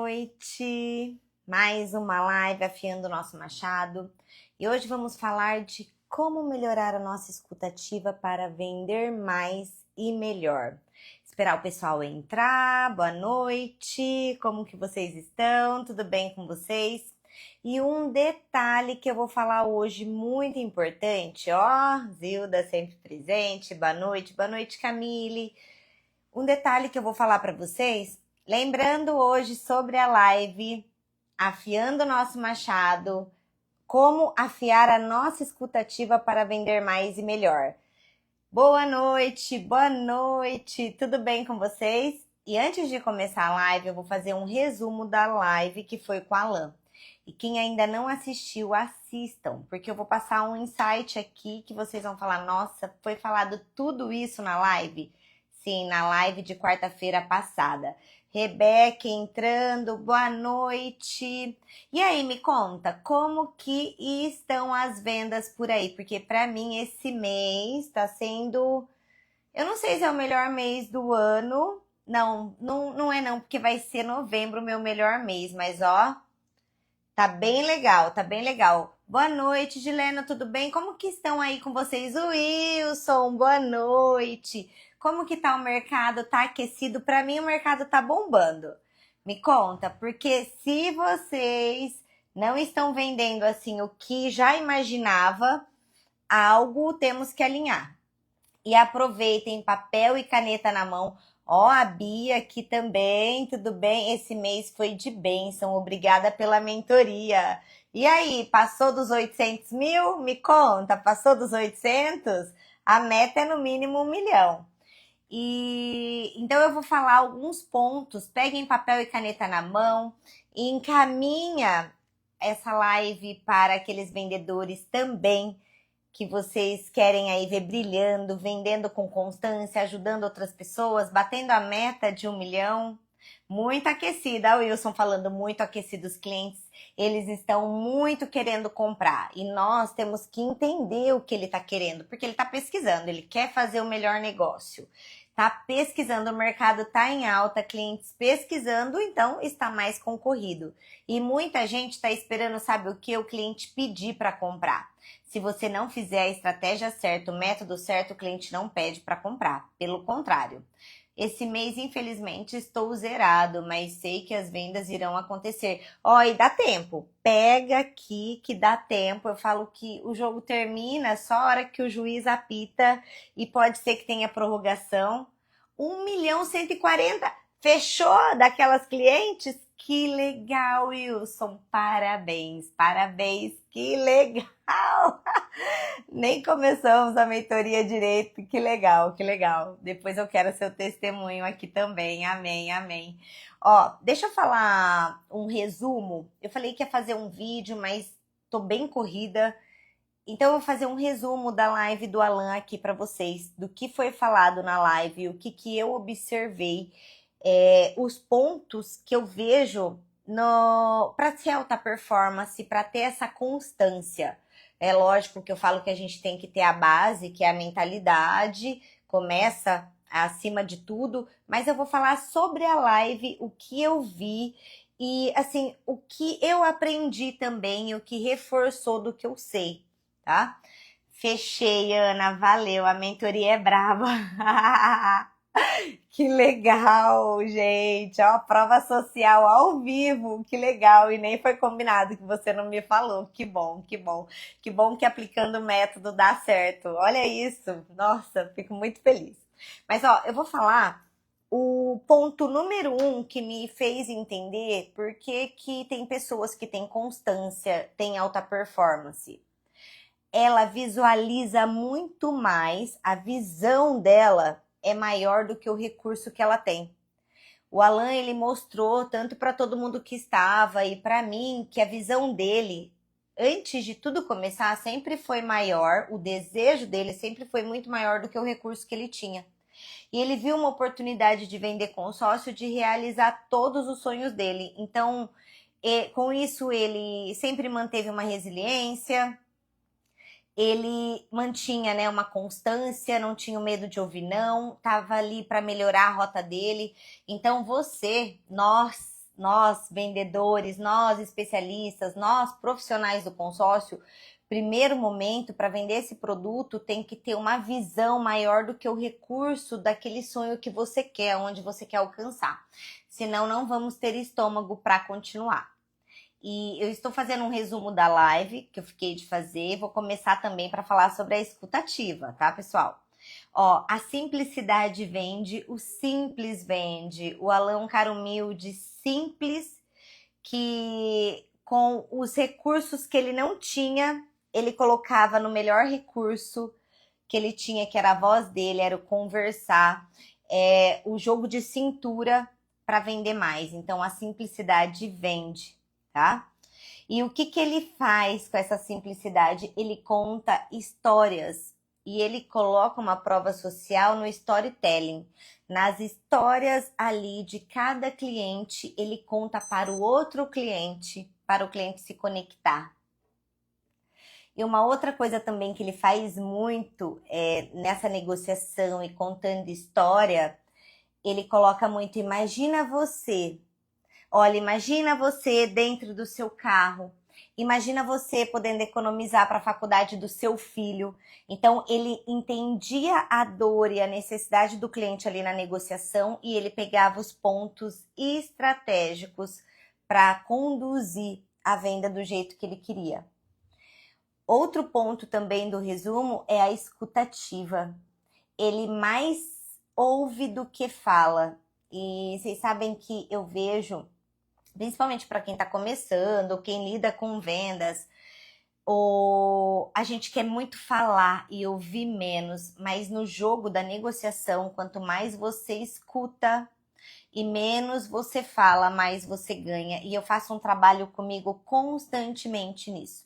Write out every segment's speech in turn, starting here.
noite! Mais uma live afiando o nosso machado. E hoje vamos falar de como melhorar a nossa escutativa para vender mais e melhor. Esperar o pessoal entrar. Boa noite! Como que vocês estão? Tudo bem com vocês? E um detalhe que eu vou falar hoje muito importante, ó, Zilda sempre presente. Boa noite, Camille. Um detalhe que eu vou falar para vocês, lembrando hoje sobre a live Afiando o Nosso Machado, como afiar a nossa escutativa para vender mais e melhor. Boa noite, tudo bem com vocês? E antes de começar a live, eu vou fazer um resumo da live que foi com a Alan. E quem ainda não assistiu, assistam, porque eu vou passar um insight aqui que vocês vão falar, nossa, foi falado tudo isso na live? Sim, na live de quarta-feira passada. Rebeca entrando, boa noite. E aí, me conta, como que estão as vendas por aí? Porque para mim esse mês está sendo... Eu não sei se é o melhor mês do ano. Não é não, porque vai ser novembro o meu melhor mês. Mas, ó, tá bem legal, tá bem legal. Boa noite, Gilena, tudo bem? Como que estão aí com vocês? Wilson, boa noite. Como que tá o mercado? Tá aquecido? Para mim o mercado tá bombando. Me conta, porque se vocês não estão vendendo assim o que já imaginava, algo temos que alinhar. E aproveitem papel e caneta na mão. Ó, a Bia aqui também, tudo bem? Esse mês foi de bênção, obrigada pela mentoria. E aí, passou dos 800 mil? Me conta, passou dos 800? A meta é no mínimo 1 milhão. E então eu vou falar alguns pontos, peguem papel e caneta na mão e encaminha essa live para aqueles vendedores também que vocês querem aí ver brilhando, vendendo com constância, ajudando outras pessoas, batendo a meta de 1 milhão. Muito aquecida, o Wilson falando muito aquecido, os clientes, eles estão muito querendo comprar e nós temos que entender o que ele está querendo, porque ele está pesquisando, ele quer fazer o melhor negócio. Está pesquisando, o mercado está em alta, clientes pesquisando, então está mais concorrido. E muita gente está esperando, sabe o que? O cliente pedir para comprar. Se você não fizer a estratégia certa, o método certo, o cliente não pede para comprar. Pelo contrário. Esse mês, infelizmente, estou zerado, mas sei que as vendas irão acontecer. Ó, e dá tempo. Pega aqui que dá tempo. Eu falo que o jogo termina só a hora que o juiz apita e pode ser que tenha prorrogação. 1.140.000. Fechou daquelas clientes? Que legal, Wilson. Parabéns, que legal. Nem começamos a mentoria direito. Que legal. Depois eu quero seu testemunho aqui também. Amém. Ó, deixa eu falar um resumo. Eu falei que ia fazer um vídeo, mas tô bem corrida. Então eu vou fazer um resumo da live do Alan aqui para vocês, do que foi falado na live, o que eu observei, os pontos que eu vejo para ser alta performance, para ter essa constância. É lógico que eu falo que a gente tem que ter a base, que é a mentalidade, começa acima de tudo, mas eu vou falar sobre a live, o que eu vi e assim, o que eu aprendi também, o que reforçou do que eu sei, tá? Fechei, Ana, valeu, a mentoria é brava. Que legal, gente, ó, prova social ao vivo, que legal, e nem foi combinado que você não me falou, que bom que aplicando o método dá certo, olha isso, nossa, fico muito feliz. Mas ó, eu vou falar o ponto número 1 que me fez entender por que tem pessoas que têm constância, têm alta performance. Ela visualiza muito mais, a visão dela é maior do que o recurso que ela tem. O Alan, ele mostrou tanto para todo mundo que estava e para mim que a visão dele, antes de tudo começar, sempre foi maior, o desejo dele sempre foi muito maior do que o recurso que ele tinha. E ele viu uma oportunidade de vender consórcio, de realizar todos os sonhos dele. Então, com isso, ele sempre manteve uma resiliência, ele mantinha, né, uma constância, não tinha medo de ouvir não, estava ali para melhorar a rota dele. Então nós nós vendedores, nós especialistas, nós profissionais do consórcio, primeiro momento para vender esse produto tem que ter uma visão maior do que o recurso daquele sonho que você quer, onde você quer alcançar. Senão não vamos ter estômago para continuar. E eu estou fazendo um resumo da live que eu fiquei de fazer. Vou começar também para falar sobre a escutativa, tá, pessoal? Ó, a simplicidade vende, o simples vende. O Alan, um cara humilde, simples, que com os recursos que ele não tinha, ele colocava no melhor recurso que ele tinha, que era a voz dele, era o conversar, o jogo de cintura para vender mais. Então, a simplicidade vende, tá? E o que ele faz com essa simplicidade? Ele conta histórias e ele coloca uma prova social no storytelling. Nas histórias ali de cada cliente, ele conta para o outro cliente, para o cliente se conectar. E uma outra coisa também que ele faz muito nessa negociação e contando história, ele coloca muito, imagina você. Olha, imagina você dentro do seu carro. Imagina você podendo economizar para a faculdade do seu filho. Então, ele entendia a dor e a necessidade do cliente ali na negociação e ele pegava os pontos estratégicos para conduzir a venda do jeito que ele queria. Outro ponto também do resumo é a escutativa. Ele mais ouve do que fala. E vocês sabem que eu vejo, principalmente para quem está começando, quem lida com vendas, a gente quer muito falar e ouvir menos, mas no jogo da negociação, quanto mais você escuta e menos você fala, mais você ganha. E eu faço um trabalho comigo constantemente nisso.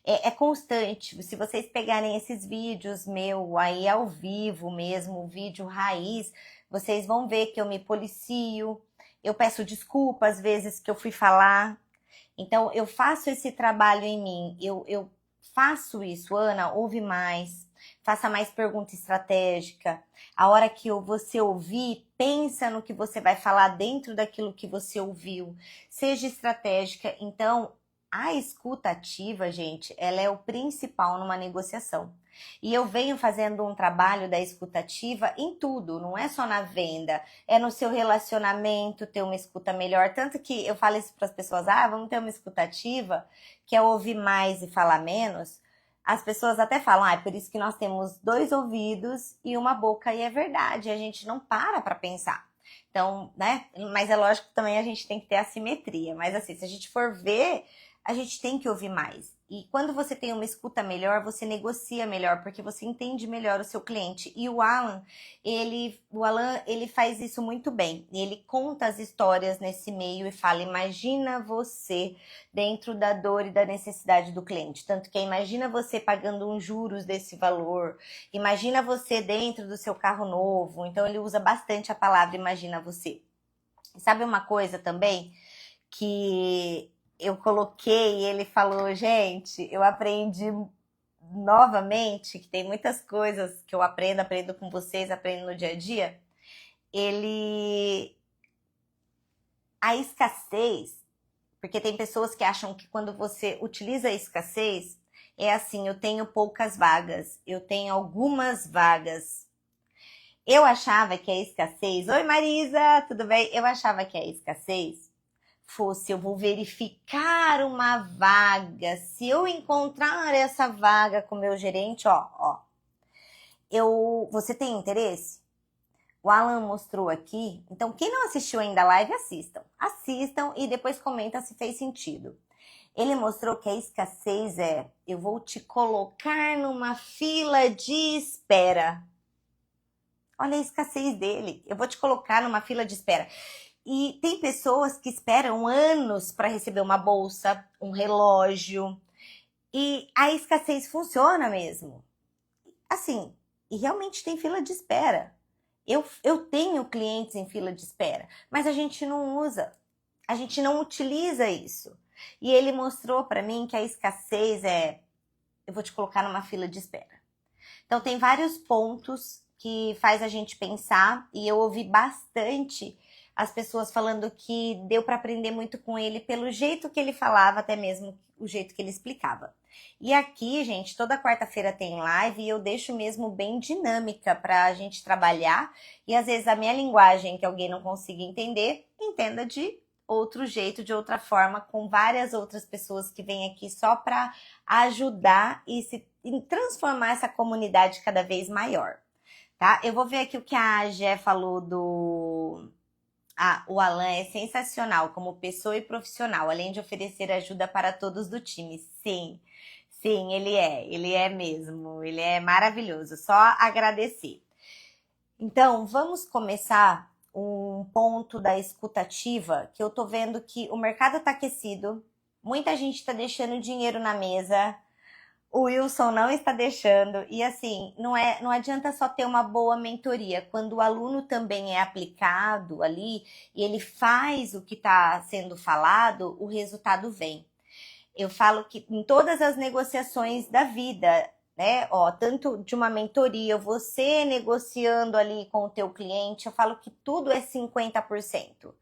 É constante. Se vocês pegarem esses vídeos meu aí ao vivo mesmo, o vídeo raiz, vocês vão ver que eu me policio, eu peço desculpa às vezes que eu fui falar. Então, eu faço esse trabalho em mim. Eu faço isso, Ana, ouve mais, faça mais pergunta estratégica. A hora que você ouvir, pensa no que você vai falar dentro daquilo que você ouviu. Seja estratégica. Então, a escuta ativa, gente, ela é o principal numa negociação. E eu venho fazendo um trabalho da escuta ativa em tudo, não é só na venda, é no seu relacionamento ter uma escuta melhor. Tanto que eu falo isso para as pessoas, vamos ter uma escuta ativa, que é ouvir mais e falar menos. As pessoas até falam, é por isso que nós temos 2 ouvidos e uma boca, e é verdade, a gente não para pensar. Então, né, mas é lógico que também a gente tem que ter assimetria, mas assim, se a gente for ver, a gente tem que ouvir mais. E quando você tem uma escuta melhor, você negocia melhor, porque você entende melhor o seu cliente. E o Alan, ele faz isso muito bem. Ele conta as histórias nesse meio e fala, imagina você dentro da dor e da necessidade do cliente. Tanto que imagina você pagando uns juros desse valor. Imagina você dentro do seu carro novo. Então, ele usa bastante a palavra imagina você. E sabe uma coisa também? Que eu coloquei e ele falou, gente, eu aprendi novamente, que tem muitas coisas que eu aprendo com vocês, aprendo no dia a dia. A escassez, porque tem pessoas que acham que quando você utiliza a escassez, é assim, eu tenho poucas vagas, eu tenho algumas vagas. Eu achava que a escassez... Oi, Marisa, tudo bem? Eu achava que a escassez fosse, eu vou verificar uma vaga, se eu encontrar essa vaga com o meu gerente, você tem interesse? O Alan mostrou aqui, então quem não assistiu ainda a live, assistam e depois comenta se fez sentido. Ele mostrou que a escassez eu vou te colocar numa fila de espera. Olha a escassez dele, eu vou te colocar numa fila de espera. E tem pessoas que esperam anos para receber uma bolsa, um relógio. E a escassez funciona mesmo. Assim, e realmente tem fila de espera. Eu tenho clientes em fila de espera, mas a gente não usa. A gente não utiliza isso. E ele mostrou para mim que a escassez eu vou te colocar numa fila de espera. Então tem vários pontos que faz a gente pensar, e eu ouvi bastante as pessoas falando que deu para aprender muito com ele pelo jeito que ele falava, até mesmo o jeito que ele explicava. E aqui, gente, toda quarta-feira tem live e eu deixo mesmo bem dinâmica para a gente trabalhar e às vezes a minha linguagem que alguém não consiga entender, entenda de outro jeito, de outra forma, com várias outras pessoas que vêm aqui só para ajudar e transformar essa comunidade cada vez maior, tá? Eu vou ver aqui o que a Gé falou do... o Alan é sensacional como pessoa e profissional, além de oferecer ajuda para todos do time. Sim, sim, ele é mesmo, ele é maravilhoso, só agradecer. Então, vamos começar um ponto da escutativa, que eu tô vendo que o mercado tá aquecido, muita gente tá deixando dinheiro na mesa, o Wilson não está deixando, e assim, não adianta só ter uma boa mentoria, quando o aluno também é aplicado ali, e ele faz o que está sendo falado, o resultado vem. Eu falo que em todas as negociações da vida, né, tanto de uma mentoria, você negociando ali com o teu cliente, eu falo que tudo é 50%.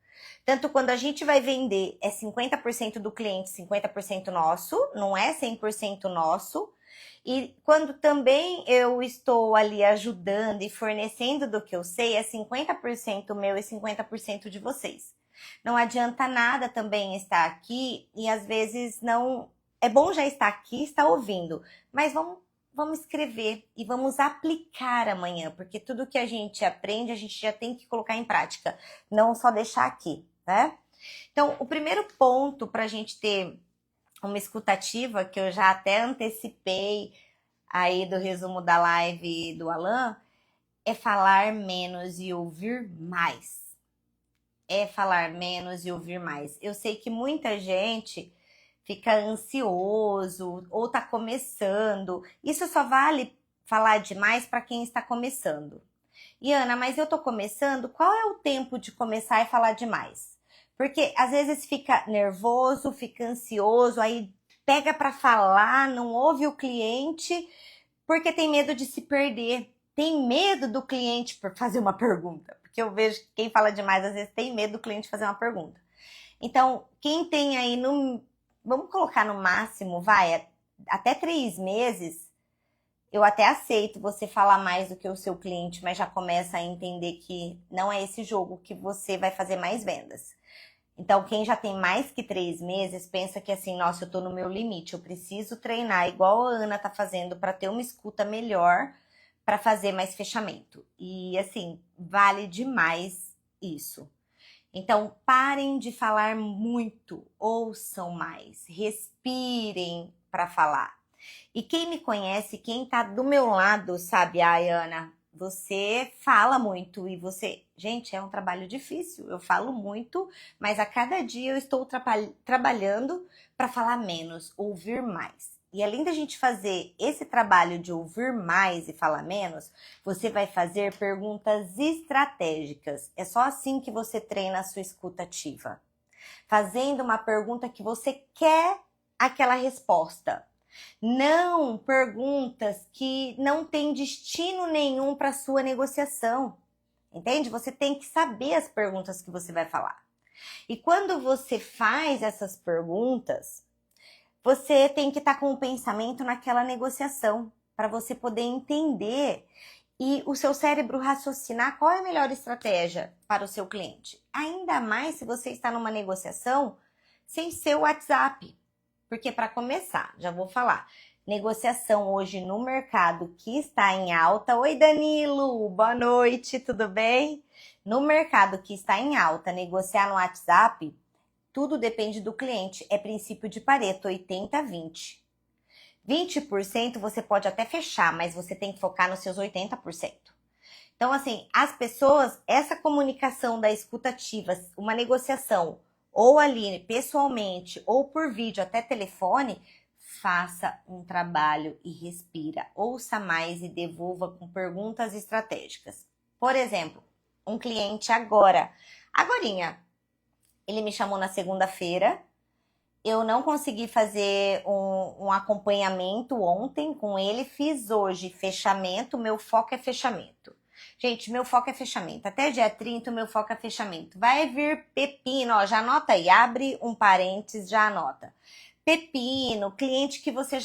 Tanto quando a gente vai vender, é 50% do cliente, 50% nosso, não é 100% nosso. E quando também eu estou ali ajudando e fornecendo do que eu sei, é 50% meu e 50% de vocês. Não adianta nada também estar aqui e às vezes não... É bom já estar aqui, estar ouvindo, mas vamos escrever e vamos aplicar amanhã, porque tudo que a gente aprende, a gente já tem que colocar em prática, não só deixar aqui, né? Então, o primeiro ponto para a gente ter uma escutativa, que eu já até antecipei aí do resumo da live do Alan, é falar menos e ouvir mais. É falar menos e ouvir mais. Eu sei que muita gente fica ansioso ou tá começando. Isso só vale falar demais para quem está começando. E Ana, mas eu tô começando, qual é o tempo de começar e falar demais? Porque às vezes fica nervoso, fica ansioso, aí pega para falar, não ouve o cliente, porque tem medo de se perder. Tem medo do cliente por fazer uma pergunta. Porque eu vejo que quem fala demais, às vezes, tem medo do cliente fazer uma pergunta. Então, quem tem aí, vamos colocar no máximo, até 3 meses, eu até aceito você falar mais do que o seu cliente, mas já começa a entender que não é esse jogo que você vai fazer mais vendas. Então, quem já tem mais que 3 meses, pensa que assim, nossa, eu tô no meu limite, eu preciso treinar igual a Ana tá fazendo para ter uma escuta melhor, para fazer mais fechamento. E assim, vale demais isso. Então, parem de falar muito, ouçam mais, respirem para falar. E quem me conhece, quem tá do meu lado, sabe, Ana, você fala muito e você... Gente, é um trabalho difícil, eu falo muito, mas a cada dia eu estou trabalhando para falar menos, ouvir mais. E além da gente fazer esse trabalho de ouvir mais e falar menos, você vai fazer perguntas estratégicas. É só assim que você treina a sua escuta ativa. Fazendo uma pergunta que você quer aquela resposta. Não perguntas que não têm destino nenhum para sua negociação. Entende? Você tem que saber as perguntas que você vai falar. E quando você faz essas perguntas, você tem que estar com o pensamento naquela negociação, para você poder entender e o seu cérebro raciocinar qual é a melhor estratégia para o seu cliente. Ainda mais se você está numa negociação sem seu WhatsApp. Porque para começar, já vou falar, negociação hoje no mercado que está em alta. Oi, Danilo, boa noite, tudo bem? No mercado que está em alta, negociar no WhatsApp, tudo depende do cliente. É princípio de Pareto, 80-20. 20% você pode até fechar, mas você tem que focar nos seus 80%. Então, assim, as pessoas, essa comunicação da escuta ativa, uma negociação, ou ali pessoalmente, ou por vídeo, até telefone, faça um trabalho e respira. Ouça mais e devolva com perguntas estratégicas. Por exemplo, um cliente agorinha, ele me chamou na segunda-feira, eu não consegui fazer um acompanhamento ontem com ele, fiz hoje fechamento, meu foco é fechamento. Gente, meu foco é fechamento. Até dia 30, o meu foco é fechamento. Vai vir pepino, ó, já anota aí, abre um parênteses, já anota. Pepino, cliente que você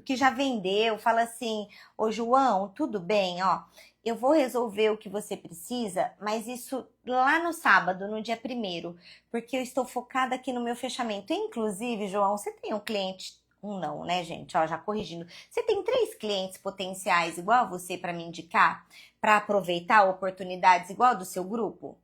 que já vendeu, fala assim: ô João, tudo bem, ó, eu vou resolver o que você precisa, mas isso lá no sábado, no dia 1º, porque eu estou focada aqui no meu fechamento. Inclusive, João, você tem um cliente, um não, né, gente? Ó, já corrigindo. Você tem 3 clientes potenciais igual você para me indicar, para aproveitar oportunidades igual do seu grupo?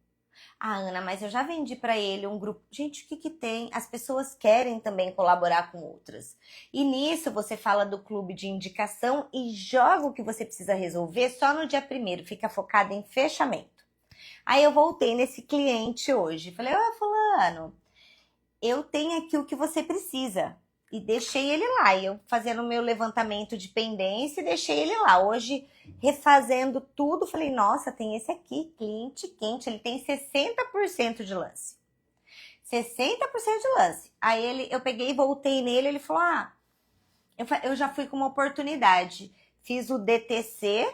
Ah, Ana, mas eu já vendi para ele um grupo. Gente, o que que tem? As pessoas querem também colaborar com outras. E nisso você fala do clube de indicação e joga o que você precisa resolver só no dia 1º, fica focada em fechamento. Aí eu voltei nesse cliente hoje, falei: ó, fulano, eu tenho aqui o que você precisa. E deixei ele lá, e eu fazendo o meu levantamento de pendência e deixei ele lá. Hoje, refazendo tudo, falei: nossa, tem esse aqui, cliente quente, ele tem 60% de lance. 60% de lance. Aí eu peguei e voltei nele, ele falou: ah, eu já fui com uma oportunidade. Fiz o DTC,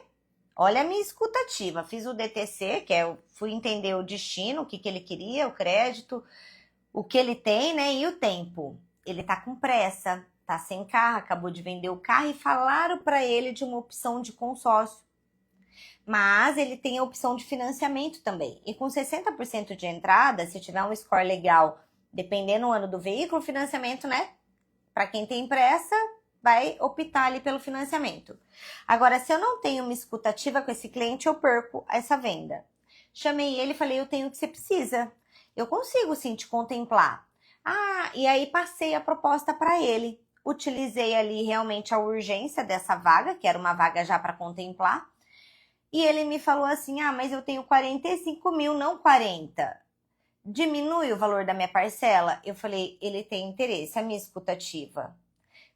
olha a minha escutativa, fiz o DTC, que é eu fui entender o destino, o que ele queria, o crédito, o que ele tem, né, e o tempo. Ele tá com pressa, tá sem carro, acabou de vender o carro e falaram para ele de uma opção de consórcio. Mas ele tem a opção de financiamento também. E com 60% de entrada, se tiver um score legal, dependendo do ano do veículo, financiamento, né? Para quem tem pressa, vai optar ali pelo financiamento. Agora, se eu não tenho uma escutativa com esse cliente, eu perco essa venda. Chamei ele e falei: eu tenho o que você precisa. Eu consigo sim te contemplar. Ah, e aí passei a proposta para ele. Utilizei ali realmente a urgência dessa vaga, que era uma vaga já para contemplar. E ele me falou assim: ah, mas eu tenho 45 mil, não 40. Diminui o valor da minha parcela? Eu falei: ele tem interesse, a minha escutativa.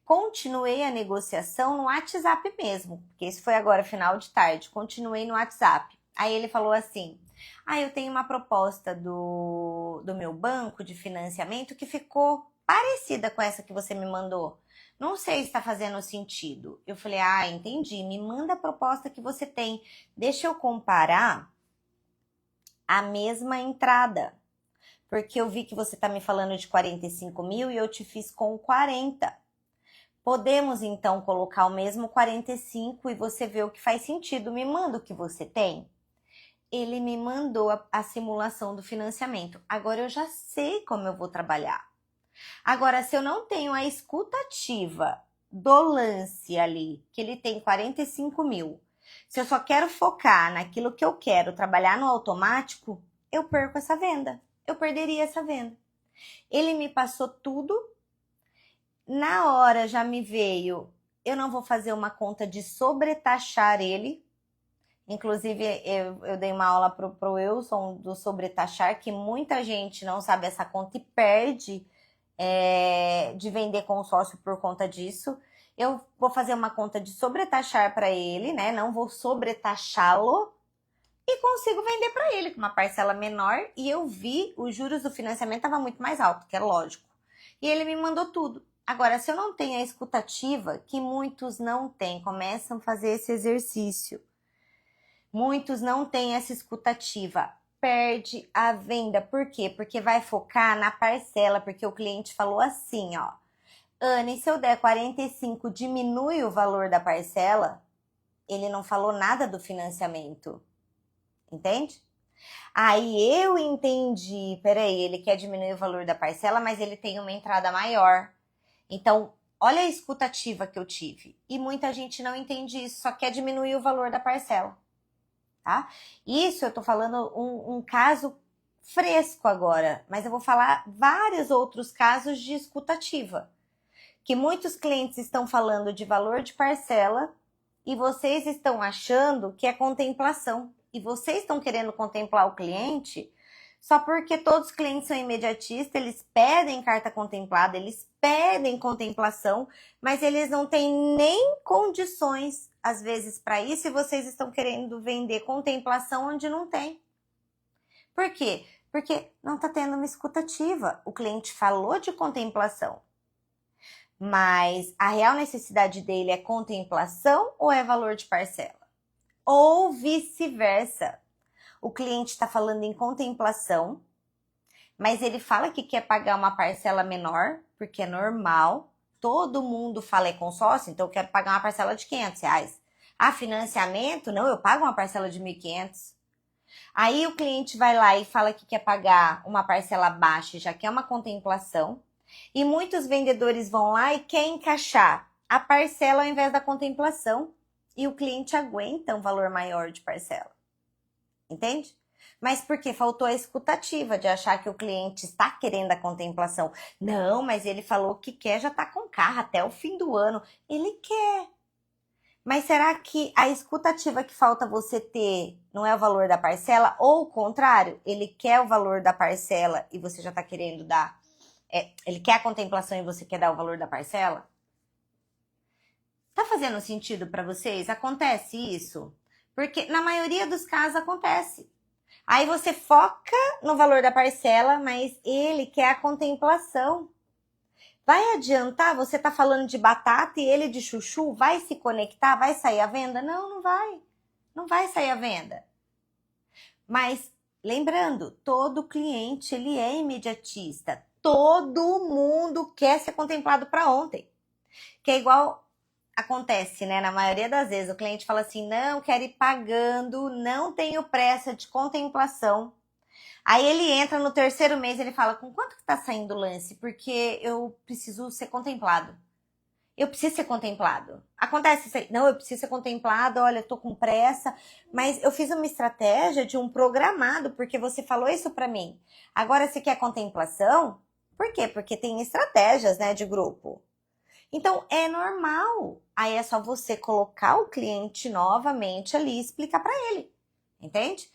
Continuei a negociação no WhatsApp mesmo, porque isso foi agora final de tarde. Continuei no WhatsApp. Aí ele falou assim: ah, eu tenho uma proposta do meu banco de financiamento que ficou parecida com essa que você me mandou. Não sei se está fazendo sentido. Eu falei: ah, entendi. Me manda a proposta que você tem. Deixa eu comparar a mesma entrada. Porque eu vi que você está me falando de 45 mil e eu te fiz com 40. Podemos então colocar o mesmo 45 e você vê o que faz sentido. Me manda o que você tem. Ele me mandou a simulação do financiamento. Agora eu já sei como eu vou trabalhar. Agora, se eu não tenho a escutativa do lance ali, que ele tem 45 mil, se eu só quero focar naquilo que eu quero, trabalhar no automático, eu perco essa venda. Eu perderia essa venda. Ele me passou tudo. Na hora já me veio: eu não vou fazer uma conta de sobretaxar ele. Inclusive, eu dei uma aula pro Wilson do sobretaxar, que muita gente não sabe essa conta e perde de vender consórcio por conta disso. Eu vou fazer uma conta de sobretaxar para ele, né? Não vou sobretaxá-lo e consigo vender para ele com uma parcela menor. E eu vi os juros do financiamento estava muito mais alto, que é lógico. E ele me mandou tudo. Agora, se eu não tenho a escutativa, que muitos não têm, começam a fazer esse exercício. Muitos não têm essa escutativa, perde a venda. Por quê? Porque vai focar na parcela, porque o cliente falou assim, ó: Ana, e se eu der 45, diminui o valor da parcela? Ele não falou nada do financiamento, entende? Aí eu entendi, peraí, ele quer diminuir o valor da parcela, mas ele tem uma entrada maior. Então, olha a escutativa que eu tive. E muita gente não entende isso, só quer diminuir o valor da parcela. Tá? Isso eu tô falando um caso fresco agora, mas eu vou falar vários outros casos de escutativa, que muitos clientes estão falando de valor de parcela e vocês estão achando que é contemplação, e vocês estão querendo contemplar o cliente só porque todos os clientes são imediatistas, eles pedem carta contemplada, eles pedem contemplação, mas eles não têm nem condições, às vezes, para isso, e vocês estão querendo vender contemplação onde não tem. Por quê? Porque não está tendo uma escutativa. O cliente falou de contemplação, mas a real necessidade dele é contemplação ou é valor de parcela? ou vice-versa. O cliente está falando em contemplação, mas ele fala que quer pagar uma parcela menor, porque é normal. Todo mundo fala em consórcio, então eu quero pagar uma parcela de R$ 500. Ah, financiamento? Não, eu pago uma parcela de 1.500. Aí o cliente vai lá e fala que quer pagar uma parcela baixa, já quer uma contemplação. E muitos vendedores vão lá e querem encaixar a parcela ao invés da contemplação. E o cliente aguenta um valor maior de parcela. Entende? Mas por quê? Faltou a escutativa de achar que o cliente está querendo a contemplação. Não, mas ele falou que quer, já está com carro até o fim do ano. Ele quer. Mas será que a escutativa que falta você ter não é o valor da parcela? Ou o contrário, ele quer o valor da parcela e você já está querendo dar. Ele quer a contemplação e você quer dar o valor da parcela? Tá fazendo sentido para vocês? Acontece isso? Porque na maioria dos casos acontece. Aí você foca no valor da parcela, mas ele quer a contemplação. Vai adiantar? Você tá falando de batata e ele de chuchu? Vai se conectar? Vai sair a venda? Não, não vai. Não vai sair a venda. Mas lembrando, todo cliente ele é imediatista. Todo mundo quer ser contemplado para ontem. Que é igual acontece, né? Na maioria das vezes o cliente fala assim, não, quero ir pagando, não tenho pressa de contemplação. Aí ele entra no terceiro mês e ele fala, com quanto que tá saindo o lance? Porque eu preciso ser contemplado. Eu preciso ser contemplado. Acontece isso aí. Não, eu preciso ser contemplado, olha, eu tô com pressa. Mas eu fiz uma estratégia de um programado, porque você falou isso pra mim. Agora, você quer contemplação? Por quê? Porque tem estratégias, né, de grupo. Então, é normal. Aí é só você colocar o cliente novamente ali e explicar para ele. Entende?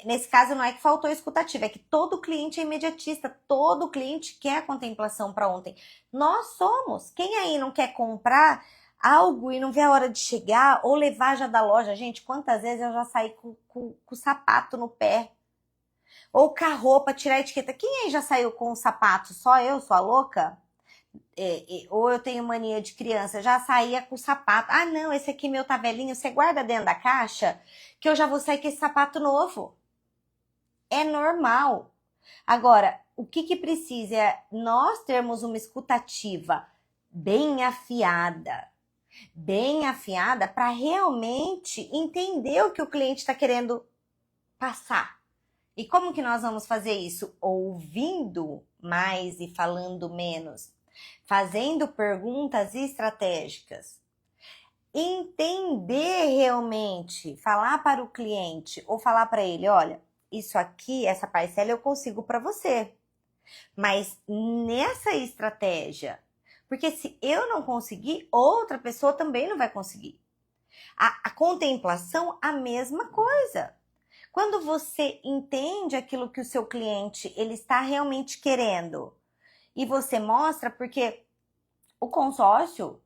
Nesse caso, não é que faltou escutativa, é que todo cliente é imediatista, todo cliente quer a contemplação para ontem. Nós somos. Quem aí não quer comprar algo e não vê a hora de chegar ou levar já da loja? Gente, quantas vezes eu já saí com o sapato no pé? Ou com a roupa, tirar a etiqueta. Quem aí já saiu com o sapato? Só eu, sou a louca? Ou eu tenho mania de criança, já saía com o sapato. Ah, não, esse aqui meu tá velhinho, você guarda dentro da caixa que eu já vou sair com esse sapato novo. É normal. Agora, o que precisa é nós termos uma escutativa bem afiada para realmente entender o que o cliente está querendo passar. E como que nós vamos fazer isso? Ouvindo mais e falando menos. Fazendo perguntas estratégicas. Entender realmente, falar para o cliente ou falar para ele, olha, isso aqui, essa parcela eu consigo para você. Mas nessa estratégia, porque se eu não conseguir, outra pessoa também não vai conseguir. A contemplação, a mesma coisa. Quando você entende aquilo que o seu cliente ele está realmente querendo e você mostra, porque o consórcio,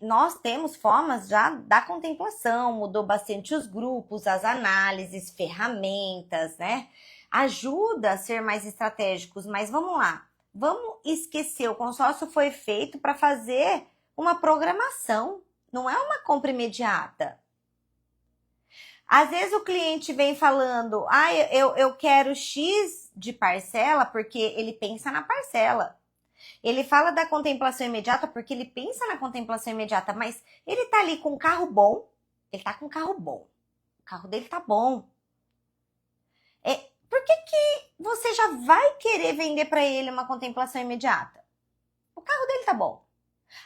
nós temos formas já da contemplação, mudou bastante os grupos, as análises, ferramentas, né? Ajuda a ser mais estratégicos, mas vamos lá. Vamos esquecer, o consórcio foi feito para fazer uma programação, não é uma compra imediata. Às vezes o cliente vem falando, eu quero X de parcela, porque ele pensa na parcela. Ele fala da contemplação imediata porque ele pensa na contemplação imediata, mas ele tá ali com um carro bom, ele tá com um carro bom, o carro dele tá bom. Por que você já vai querer vender para ele uma contemplação imediata? O carro dele tá bom.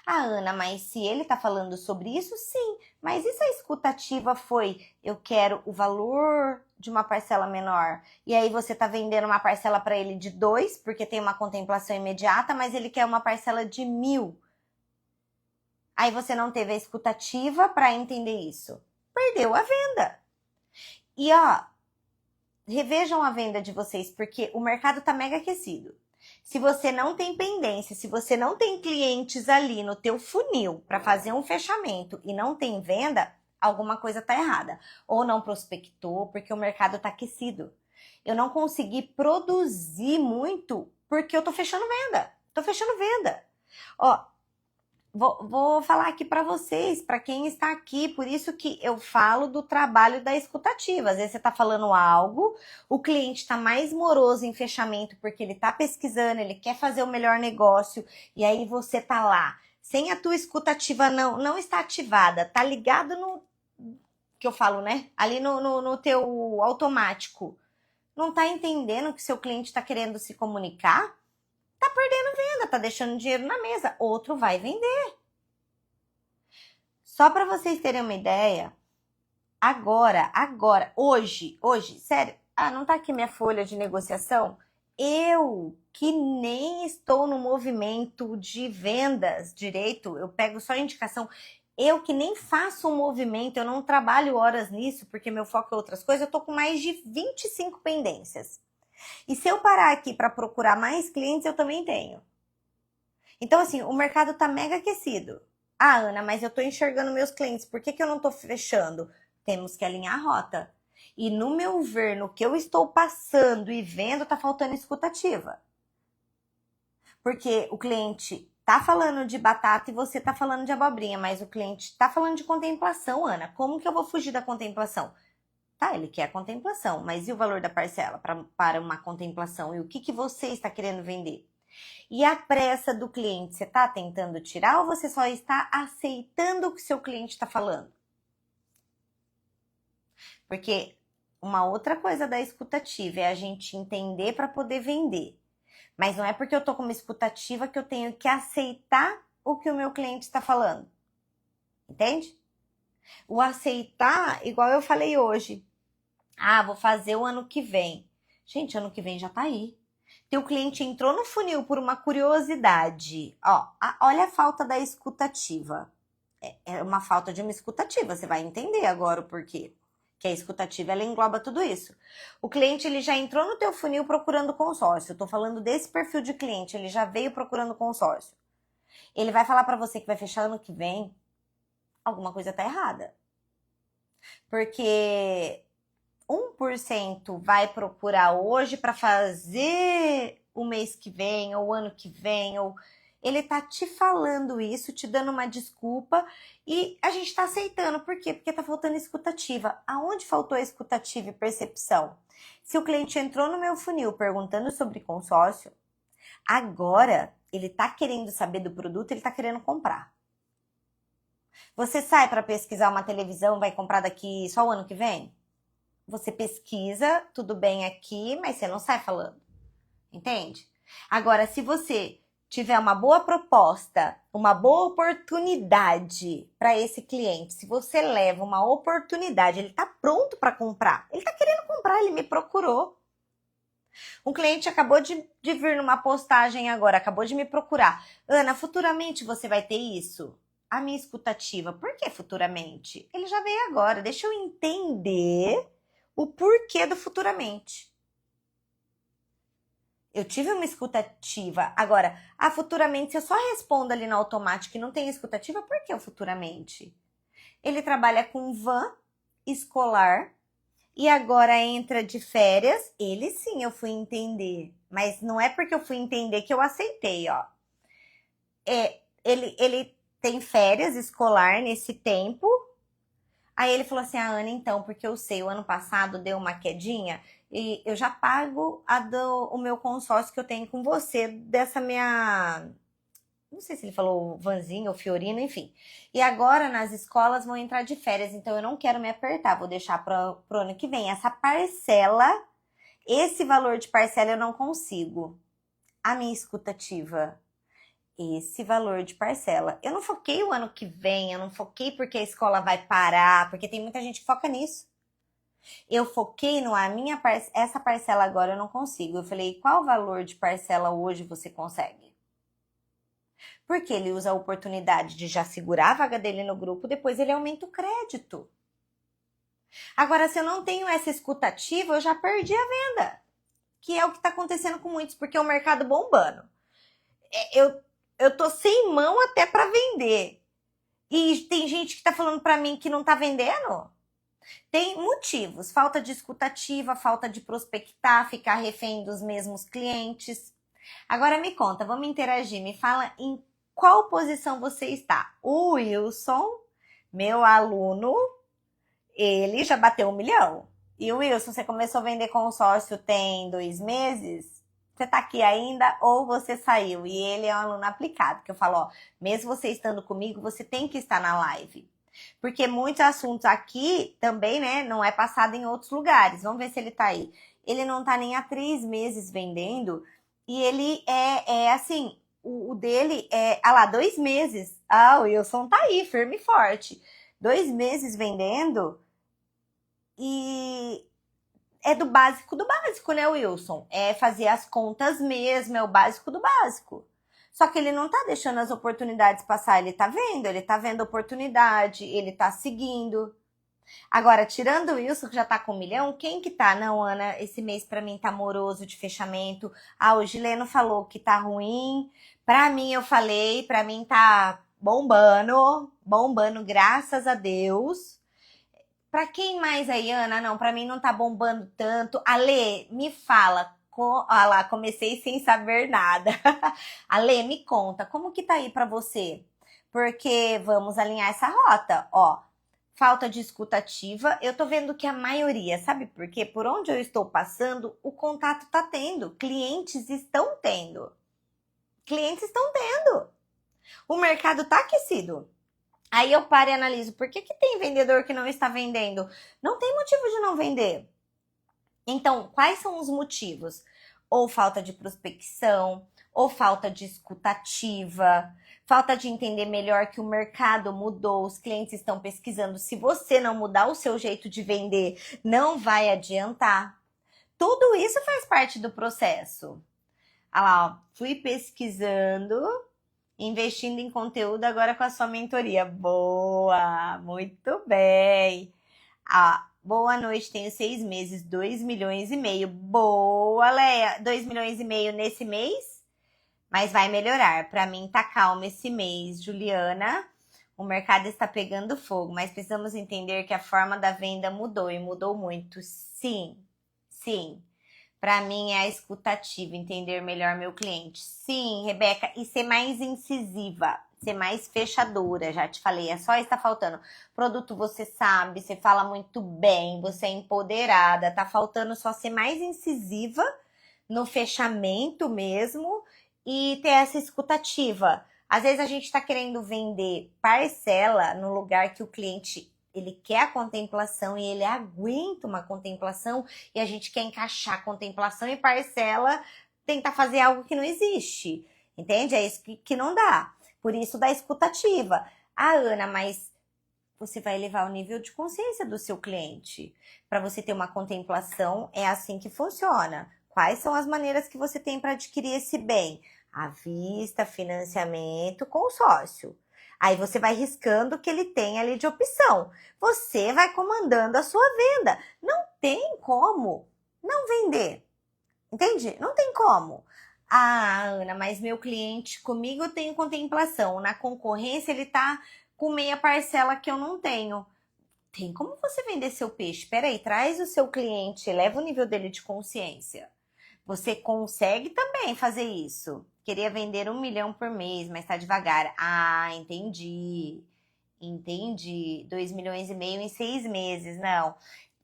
Ah, Ana, mas se ele tá falando sobre isso, sim. Mas e se a escutativa foi, eu quero o valor de uma parcela menor? E aí você tá vendendo uma parcela para ele de 2, porque tem uma contemplação imediata, mas ele quer uma parcela de 1.000. Aí você não teve a escutativa para entender isso. Perdeu a venda. E ó, revejam a venda de vocês, porque o mercado tá mega aquecido. Se você não tem pendência, se você não tem clientes ali no teu funil para fazer um fechamento e não tem venda, alguma coisa tá errada. Ou não prospectou, porque o mercado tá aquecido. Eu não consegui produzir muito porque eu tô fechando venda. Ó, vou falar aqui para vocês, para quem está aqui, por isso que eu falo do trabalho da escutativa. Às vezes você está falando algo, o cliente está mais moroso em fechamento porque ele está pesquisando, ele quer fazer o melhor negócio, e aí você tá lá, sem a tua escutativa não está ativada, tá ligado no que eu falo, né? Ali no teu automático. Não tá entendendo que seu cliente está querendo se comunicar? Tá perdendo venda, tá deixando dinheiro na mesa. Outro vai vender. Só para vocês terem uma ideia, agora, hoje, sério, não tá aqui minha folha de negociação? Eu, que nem estou no movimento de vendas direito, eu pego só indicação, eu que nem faço um movimento, eu não trabalho horas nisso, porque meu foco é outras coisas, eu tô com mais de 25 pendências. E se eu parar aqui para procurar mais clientes, eu também tenho. Então, assim, o mercado tá mega aquecido. Ana, mas eu tô enxergando meus clientes, por que eu não tô fechando? Temos que alinhar a rota. E no meu ver, no que eu estou passando e vendo, tá faltando escutativa. Porque o cliente tá falando de batata e você tá falando de abobrinha, mas o cliente tá falando de contemplação, Ana. Como que eu vou fugir da contemplação? Tá, ele quer a contemplação, mas e o valor da parcela para uma contemplação? E o que você está querendo vender? E a pressa do cliente, você está tentando tirar ou você só está aceitando o que seu cliente está falando? Porque uma outra coisa da escutativa é a gente entender para poder vender. Mas não é porque eu estou com uma escutativa que eu tenho que aceitar o que o meu cliente está falando. Entende? O aceitar, igual eu falei hoje. Vou fazer o ano que vem. Gente, ano que vem já tá aí. Teu cliente entrou no funil por uma curiosidade. Olha a falta da escutativa. É uma falta de uma escutativa. Você vai entender agora o porquê. Que a escutativa, ela engloba tudo isso. O cliente, ele já entrou no teu funil procurando consórcio. Eu tô falando desse perfil de cliente. Ele já veio procurando consórcio. Ele vai falar para você que vai fechar ano que vem. Alguma coisa tá errada. Porque 1% vai procurar hoje para fazer o mês que vem, ou o ano que vem, ou ele tá te falando isso, te dando uma desculpa, e a gente tá aceitando. Por quê? Porque tá faltando escutativa. Aonde faltou a escutativa e percepção? Se o cliente entrou no meu funil perguntando sobre consórcio, agora ele tá querendo saber do produto, ele tá querendo comprar. Você sai para pesquisar uma televisão, vai comprar daqui só o ano que vem? Você pesquisa, tudo bem aqui, mas você não sai falando. Entende? Agora, se você tiver uma boa proposta, uma boa oportunidade para esse cliente, se você leva uma oportunidade, ele está pronto para comprar, ele está querendo comprar, ele me procurou. Um cliente acabou de vir numa postagem agora, acabou de me procurar. Ana, futuramente você vai ter isso? A minha escutativa, por que futuramente? Ele já veio agora, deixa eu entender o porquê do futuramente. Eu tive uma escutativa. Agora, futuramente, se eu só respondo ali no automático e não tem escutativa, por que o futuramente? Ele trabalha com van escolar e agora entra de férias. Ele sim, eu fui entender. Mas não é porque eu fui entender que eu aceitei, ó. Ele tem férias escolar nesse tempo. Aí ele falou assim, Ana, então, porque eu sei, o ano passado deu uma quedinha e eu já pago o meu consórcio que eu tenho com você, dessa minha... Não sei se ele falou vanzinho ou fiorino, enfim. E agora nas escolas vão entrar de férias, então eu não quero me apertar, vou deixar pro ano que vem. Essa parcela, esse valor de parcela eu não consigo. A minha escutativa, esse valor de parcela. Eu não foquei o ano que vem, eu não foquei porque a escola vai parar, porque tem muita gente que foca nisso. Eu foquei no essa parcela agora eu não consigo. Eu falei, qual valor de parcela hoje você consegue? Porque ele usa a oportunidade de já segurar a vaga dele no grupo, depois ele aumenta o crédito. Agora, se eu não tenho essa escutativa, eu já perdi a venda. Que é o que está acontecendo com muitos, porque é o mercado bombando. Eu tô sem mão até para vender. E tem gente que tá falando para mim que não tá vendendo? Tem motivos, falta de escutativa, falta de prospectar, ficar refém dos mesmos clientes. Agora me conta, vamos interagir, me fala em qual posição você está. O Wilson, meu aluno, ele já bateu 1 milhão. E o Wilson, você começou a vender consórcio tem 2 meses? Você tá aqui ainda ou você saiu? E ele é um aluno aplicado, que eu falo, ó, mesmo você estando comigo, você tem que estar na live. Porque muitos assuntos aqui também, né, não é passado em outros lugares. Vamos ver se ele tá aí. Ele não tá nem há 3 meses vendendo e ele é assim, o dele é, ah lá, 2 meses. Ah, o Wilson tá aí, firme e forte. 2 meses vendendo e é do básico, né, Wilson? É fazer as contas mesmo, é o básico do básico. Só que ele não tá deixando as oportunidades passar, ele tá vendo a oportunidade, ele tá seguindo. Agora, tirando o Wilson, que já tá com 1 milhão, quem que tá? Não, Ana, esse mês pra mim tá moroso de fechamento. Ah, o Gileno falou que tá ruim. Pra mim, eu falei, pra mim tá bombando, bombando, graças a Deus. Pra quem mais aí, Ana? Não, pra mim não tá bombando tanto. Ale, me fala. Ah lá, comecei sem saber nada. Ale, me conta, como que tá aí pra você? Porque vamos alinhar essa rota, ó. Falta de escuta ativa. Eu tô vendo que a maioria, sabe por quê? Por onde eu estou passando, o contato tá tendo. Clientes estão tendo. Clientes estão tendo. O mercado tá aquecido. Aí eu paro e analiso, por que tem vendedor que não está vendendo? Não tem motivo de não vender. Então, quais são os motivos? Ou falta de prospecção, ou falta de escutativa, falta de entender melhor que o mercado mudou, os clientes estão pesquisando. Se você não mudar o seu jeito de vender, não vai adiantar. Tudo isso faz parte do processo. Olha lá, ó, fui pesquisando, investindo em conteúdo agora com a sua mentoria. Boa, muito bem. Ah, boa noite, tenho 6 meses, 2 milhões e meio. Boa, Leia, 2 milhões e meio nesse mês? Mas vai melhorar. Para mim tá calmo esse mês, Juliana. O mercado está pegando fogo, mas precisamos entender que a forma da venda mudou e mudou muito. Sim, sim. Para mim é a escutativa, entender melhor meu cliente. Sim, Rebeca, e ser mais incisiva, ser mais fechadora, já te falei, é só isso que tá faltando. Produto você sabe, você fala muito bem, você é empoderada, tá faltando só ser mais incisiva no fechamento mesmo e ter essa escutativa. Às vezes a gente tá querendo vender parcela no lugar que o cliente ele quer a contemplação e ele aguenta uma contemplação e a gente quer encaixar contemplação e parcela, tentar fazer algo que não existe, entende? É isso que não dá. Por isso da escutativa. Ah, Ana, mas você vai elevar o nível de consciência do seu cliente. Para você ter uma contemplação, é assim que funciona. Quais são as maneiras que você tem para adquirir esse bem? À vista, financiamento, consórcio. Aí você vai riscando o que ele tem ali de opção. Você vai comandando a sua venda. Não tem como não vender. Entende? Não tem como. Ah, Ana, mas meu cliente, comigo eu tenho contemplação. Na concorrência ele tá com meia parcela que eu não tenho. Tem como você vender seu peixe? Peraí, traz o seu cliente, eleva o nível dele de consciência. Você consegue também fazer isso. Queria vender 1 milhão por mês, mas tá devagar. Ah, entendi. Entendi. 2 milhões e meio em 6 meses. Não.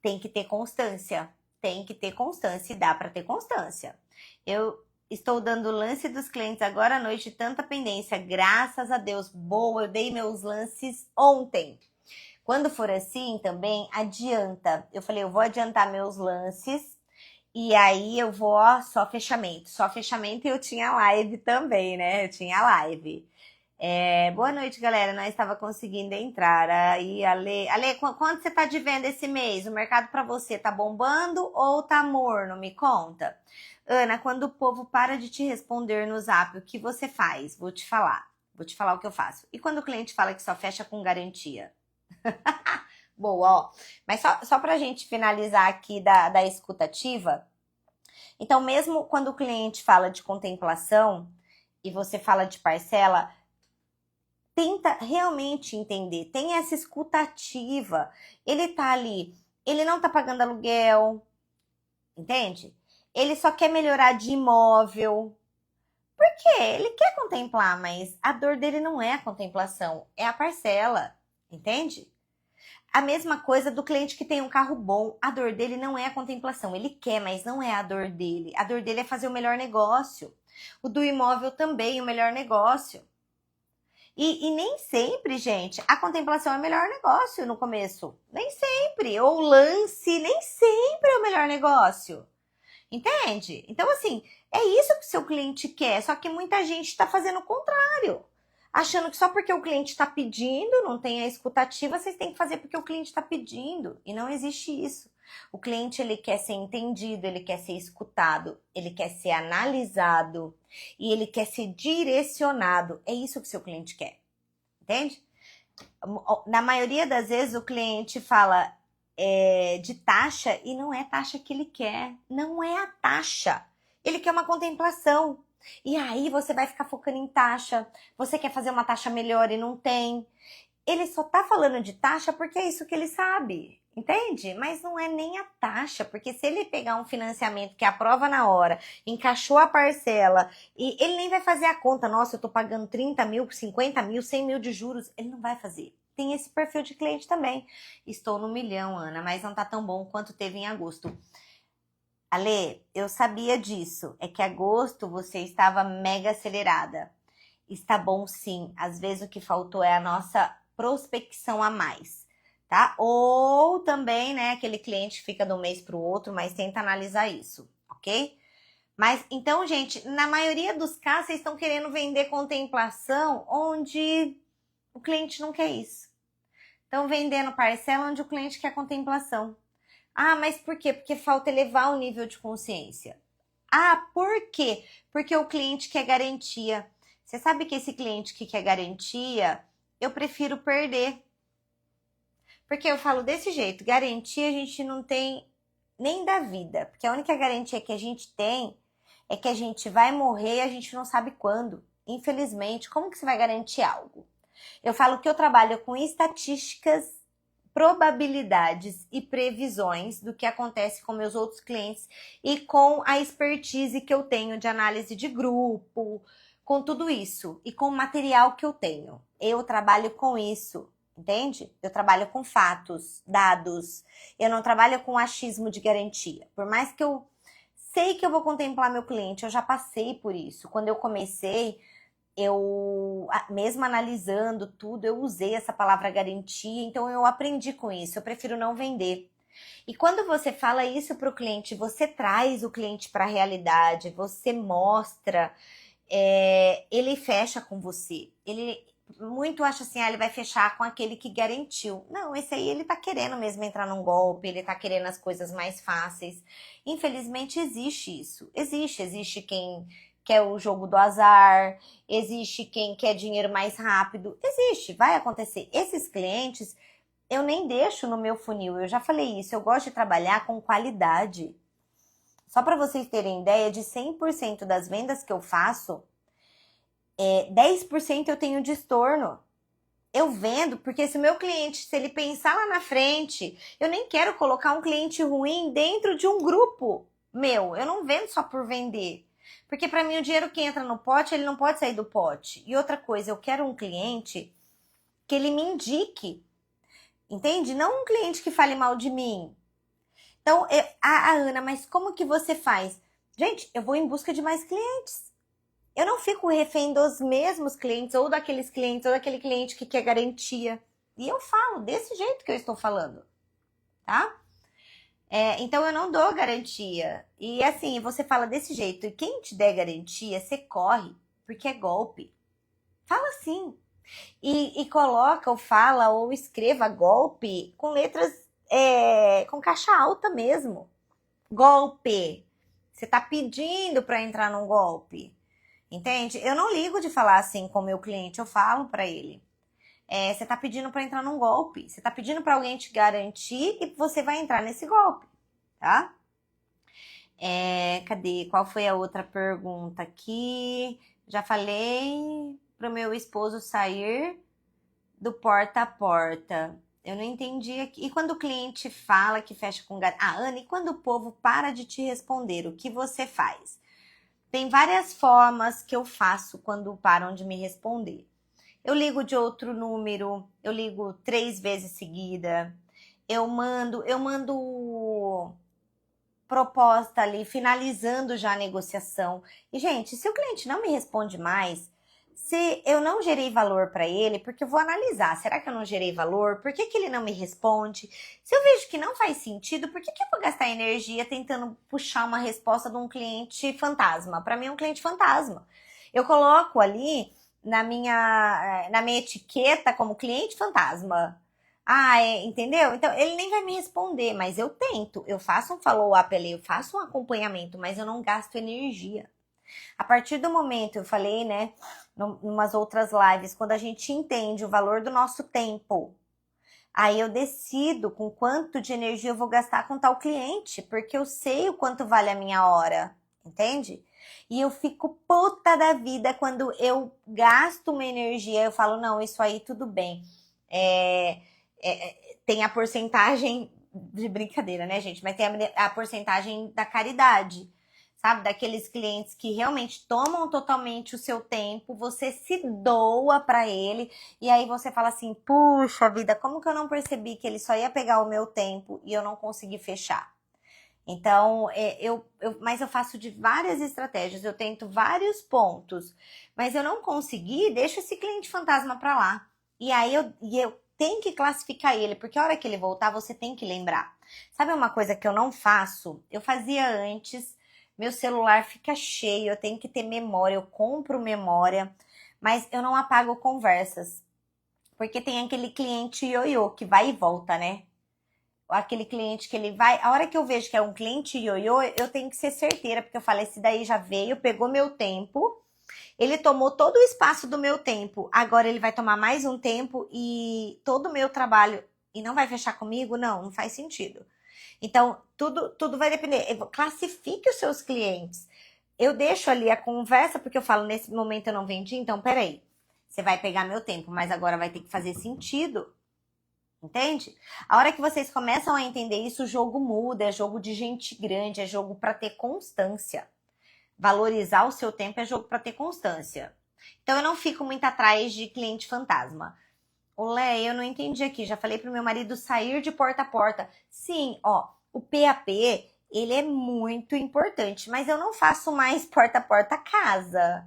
Tem que ter constância. Tem que ter constância e dá para ter constância. Eu estou dando o lance dos clientes agora à noite, tanta pendência. Graças a Deus. Boa, eu dei meus lances ontem. Quando for assim também, adianta. Eu falei, eu vou adiantar meus lances. E aí eu vou, ó, só fechamento. Só fechamento e eu tinha live também, né? Eu tinha live. Boa noite, galera. Não estava conseguindo entrar. Aí, Ale, quanto você tá de venda esse mês? O mercado para você tá bombando ou tá morno? Me conta. Ana, quando o povo para de te responder no Zap, o que você faz? Vou te falar. Vou te falar o que eu faço. E quando o cliente fala que só fecha com garantia? Boa, ó. Mas só pra gente finalizar aqui da escutativa. Então, mesmo quando o cliente fala de contemplação e você fala de parcela, tenta realmente entender. Tem essa escutativa. Ele tá ali, ele não tá pagando aluguel, entende? Ele só quer melhorar de imóvel. Por quê? Ele quer contemplar, mas a dor dele não é a contemplação, é a parcela, entende? A mesma coisa do cliente que tem um carro bom, a dor dele não é a contemplação, ele quer, mas não é a dor dele. A dor dele é fazer o melhor negócio. O do imóvel também, o melhor negócio. E nem sempre, gente, a contemplação é o melhor negócio no começo. Nem sempre. Ou o lance, nem sempre é o melhor negócio. Entende? Então, assim, é isso que o seu cliente quer, só que muita gente está fazendo o contrário. Achando que só porque o cliente está pedindo, não tem a escutativa, vocês têm que fazer porque o cliente está pedindo. E não existe isso. O cliente, ele quer ser entendido, ele quer ser escutado, ele quer ser analisado e ele quer ser direcionado. É isso que o seu cliente quer. Entende? Na maioria das vezes, o cliente fala de taxa e não é taxa que ele quer. Não é a taxa. Ele quer uma contemplação. E aí você vai ficar focando em taxa. Você quer fazer uma taxa melhor e não tem. Ele só tá falando de taxa porque é isso que ele sabe. Entende? Mas não é nem a taxa, porque se ele pegar um financiamento que aprova na hora, encaixou a parcela, e ele nem vai fazer a conta, nossa, eu tô pagando 30 mil, 50 mil, 100 mil de juros, ele não vai fazer. Tem esse perfil de cliente também. Estou no 1 milhão, Ana, mas não tá tão bom quanto teve em agosto. Ale, eu sabia disso, é que agosto você estava mega acelerada. Está bom sim, às vezes o que faltou é a nossa prospecção a mais. Tá? Ou também, né, aquele cliente que fica de um mês para o outro, mas tenta analisar isso, ok? Mas, então, gente, na maioria dos casos, vocês estão querendo vender contemplação onde o cliente não quer isso. Estão vendendo parcela onde o cliente quer contemplação. Ah, mas por quê? Porque falta elevar o nível de consciência. Ah, por quê? Porque o cliente quer garantia. Você sabe que esse cliente que quer garantia, eu prefiro perder. Porque eu falo desse jeito, garantia a gente não tem nem da vida. Porque a única garantia que a gente tem é que a gente vai morrer e a gente não sabe quando. Infelizmente, como que você vai garantir algo? Eu falo que eu trabalho com estatísticas, probabilidades e previsões do que acontece com meus outros clientes e com a expertise que eu tenho de análise de grupo, com tudo isso e com o material que eu tenho. Eu trabalho com isso. Entende? Eu trabalho com fatos, dados. Eu não trabalho com achismo de garantia. Por mais que eu sei que eu vou contemplar meu cliente, eu já passei por isso. Quando eu comecei, mesmo analisando tudo, eu usei essa palavra garantia, então eu aprendi com isso. Eu prefiro não vender. E quando você fala isso para o cliente, você traz o cliente para a realidade, você mostra, ele fecha com você. Ele muito acha assim, ele vai fechar com aquele que garantiu. Não, esse aí ele tá querendo mesmo entrar num golpe, ele tá querendo as coisas mais fáceis. Infelizmente existe isso. Existe quem quer o jogo do azar, existe quem quer dinheiro mais rápido. Existe, vai acontecer. Esses clientes eu nem deixo no meu funil, eu já falei isso, eu gosto de trabalhar com qualidade. Só para vocês terem ideia, de 100% das vendas que eu faço, 10% eu tenho de estorno. Eu vendo, porque se o meu cliente, se ele pensar lá na frente, eu nem quero colocar um cliente ruim dentro de um grupo meu. Eu não vendo só por vender. Porque para mim o dinheiro que entra no pote, ele não pode sair do pote. E outra coisa, eu quero um cliente que ele me indique. Entende? Não um cliente que fale mal de mim. Então, Ana, mas como que você faz? Gente, eu vou em busca de mais clientes. Eu não fico refém dos mesmos clientes, ou daqueles clientes, ou daquele cliente que quer garantia. E eu falo desse jeito que eu estou falando, tá? Então eu não dou garantia. E assim, você fala desse jeito. E quem te der garantia, você corre, porque é golpe. Fala assim. E coloca, ou fala, ou escreva golpe com letras, com caixa alta mesmo. Golpe. Você tá pedindo para entrar num golpe. Entende? Eu não ligo de falar assim com o meu cliente, eu falo para ele. Você tá pedindo para entrar num golpe. Você tá pedindo para alguém te garantir e você vai entrar nesse golpe, tá? Cadê? Qual foi a outra pergunta aqui? Já falei pro meu esposo sair do porta a porta. Eu não entendi aqui. E quando o cliente fala que fecha com garantia? Ah, Ana, e quando o povo para de te responder, o que você faz? Tem várias formas que eu faço quando param de me responder. Eu ligo de outro número, eu ligo 3 vezes seguida, eu mando proposta ali, finalizando já a negociação. E, gente, se o cliente não me responde mais, se eu não gerei valor para ele, porque eu vou analisar, será que eu não gerei valor? Por que ele não me responde? Se eu vejo que não faz sentido, por que eu vou gastar energia tentando puxar uma resposta de um cliente fantasma? Para mim é um cliente fantasma. Eu coloco ali na minha etiqueta como cliente fantasma. Ah, entendeu? Então, ele nem vai me responder, mas eu tento. Eu faço um follow-up ali, eu faço um acompanhamento, mas eu não gasto energia. A partir do momento, eu falei, né, umas outras lives, quando a gente entende o valor do nosso tempo, aí eu decido com quanto de energia eu vou gastar com tal cliente, porque eu sei o quanto vale a minha hora, entende? E eu fico puta da vida quando eu gasto uma energia, eu falo, não, isso aí tudo bem. Tem a porcentagem de brincadeira, né, gente? Mas tem a porcentagem da caridade, sabe? Daqueles clientes que realmente tomam totalmente o seu tempo, você se doa para ele, e aí você fala assim, puxa vida, como que eu não percebi que ele só ia pegar o meu tempo e eu não consegui fechar? Então, mas eu faço de várias estratégias, eu tento vários pontos, mas eu não consegui, deixa esse cliente fantasma para lá. E aí eu tenho que classificar ele, porque a hora que ele voltar, você tem que lembrar. Sabe uma coisa que eu não faço? Eu fazia antes, meu celular fica cheio, eu tenho que ter memória, eu compro memória, mas eu não apago conversas. Porque tem aquele cliente ioiô que vai e volta, né? Aquele cliente que ele vai, a hora que eu vejo que é um cliente ioiô, eu tenho que ser certeira, porque eu falo, esse daí já veio, pegou meu tempo, ele tomou todo o espaço do meu tempo, agora ele vai tomar mais um tempo e todo o meu trabalho, e não vai fechar comigo? Não, não faz sentido. Então, tudo vai depender. Classifique os seus clientes. Eu deixo ali a conversa, porque eu falo, nesse momento eu não vendi, então peraí, você vai pegar meu tempo, mas agora vai ter que fazer sentido. Entende? A hora que vocês começam a entender isso, o jogo muda, é jogo de gente grande, é jogo para ter constância. Valorizar o seu tempo é jogo para ter constância. Então eu não fico muito atrás de cliente fantasma. Olé, eu não entendi aqui, já falei pro meu marido sair de porta a porta. Sim, ó, o PAP, ele é muito importante, mas eu não faço mais porta a porta casa.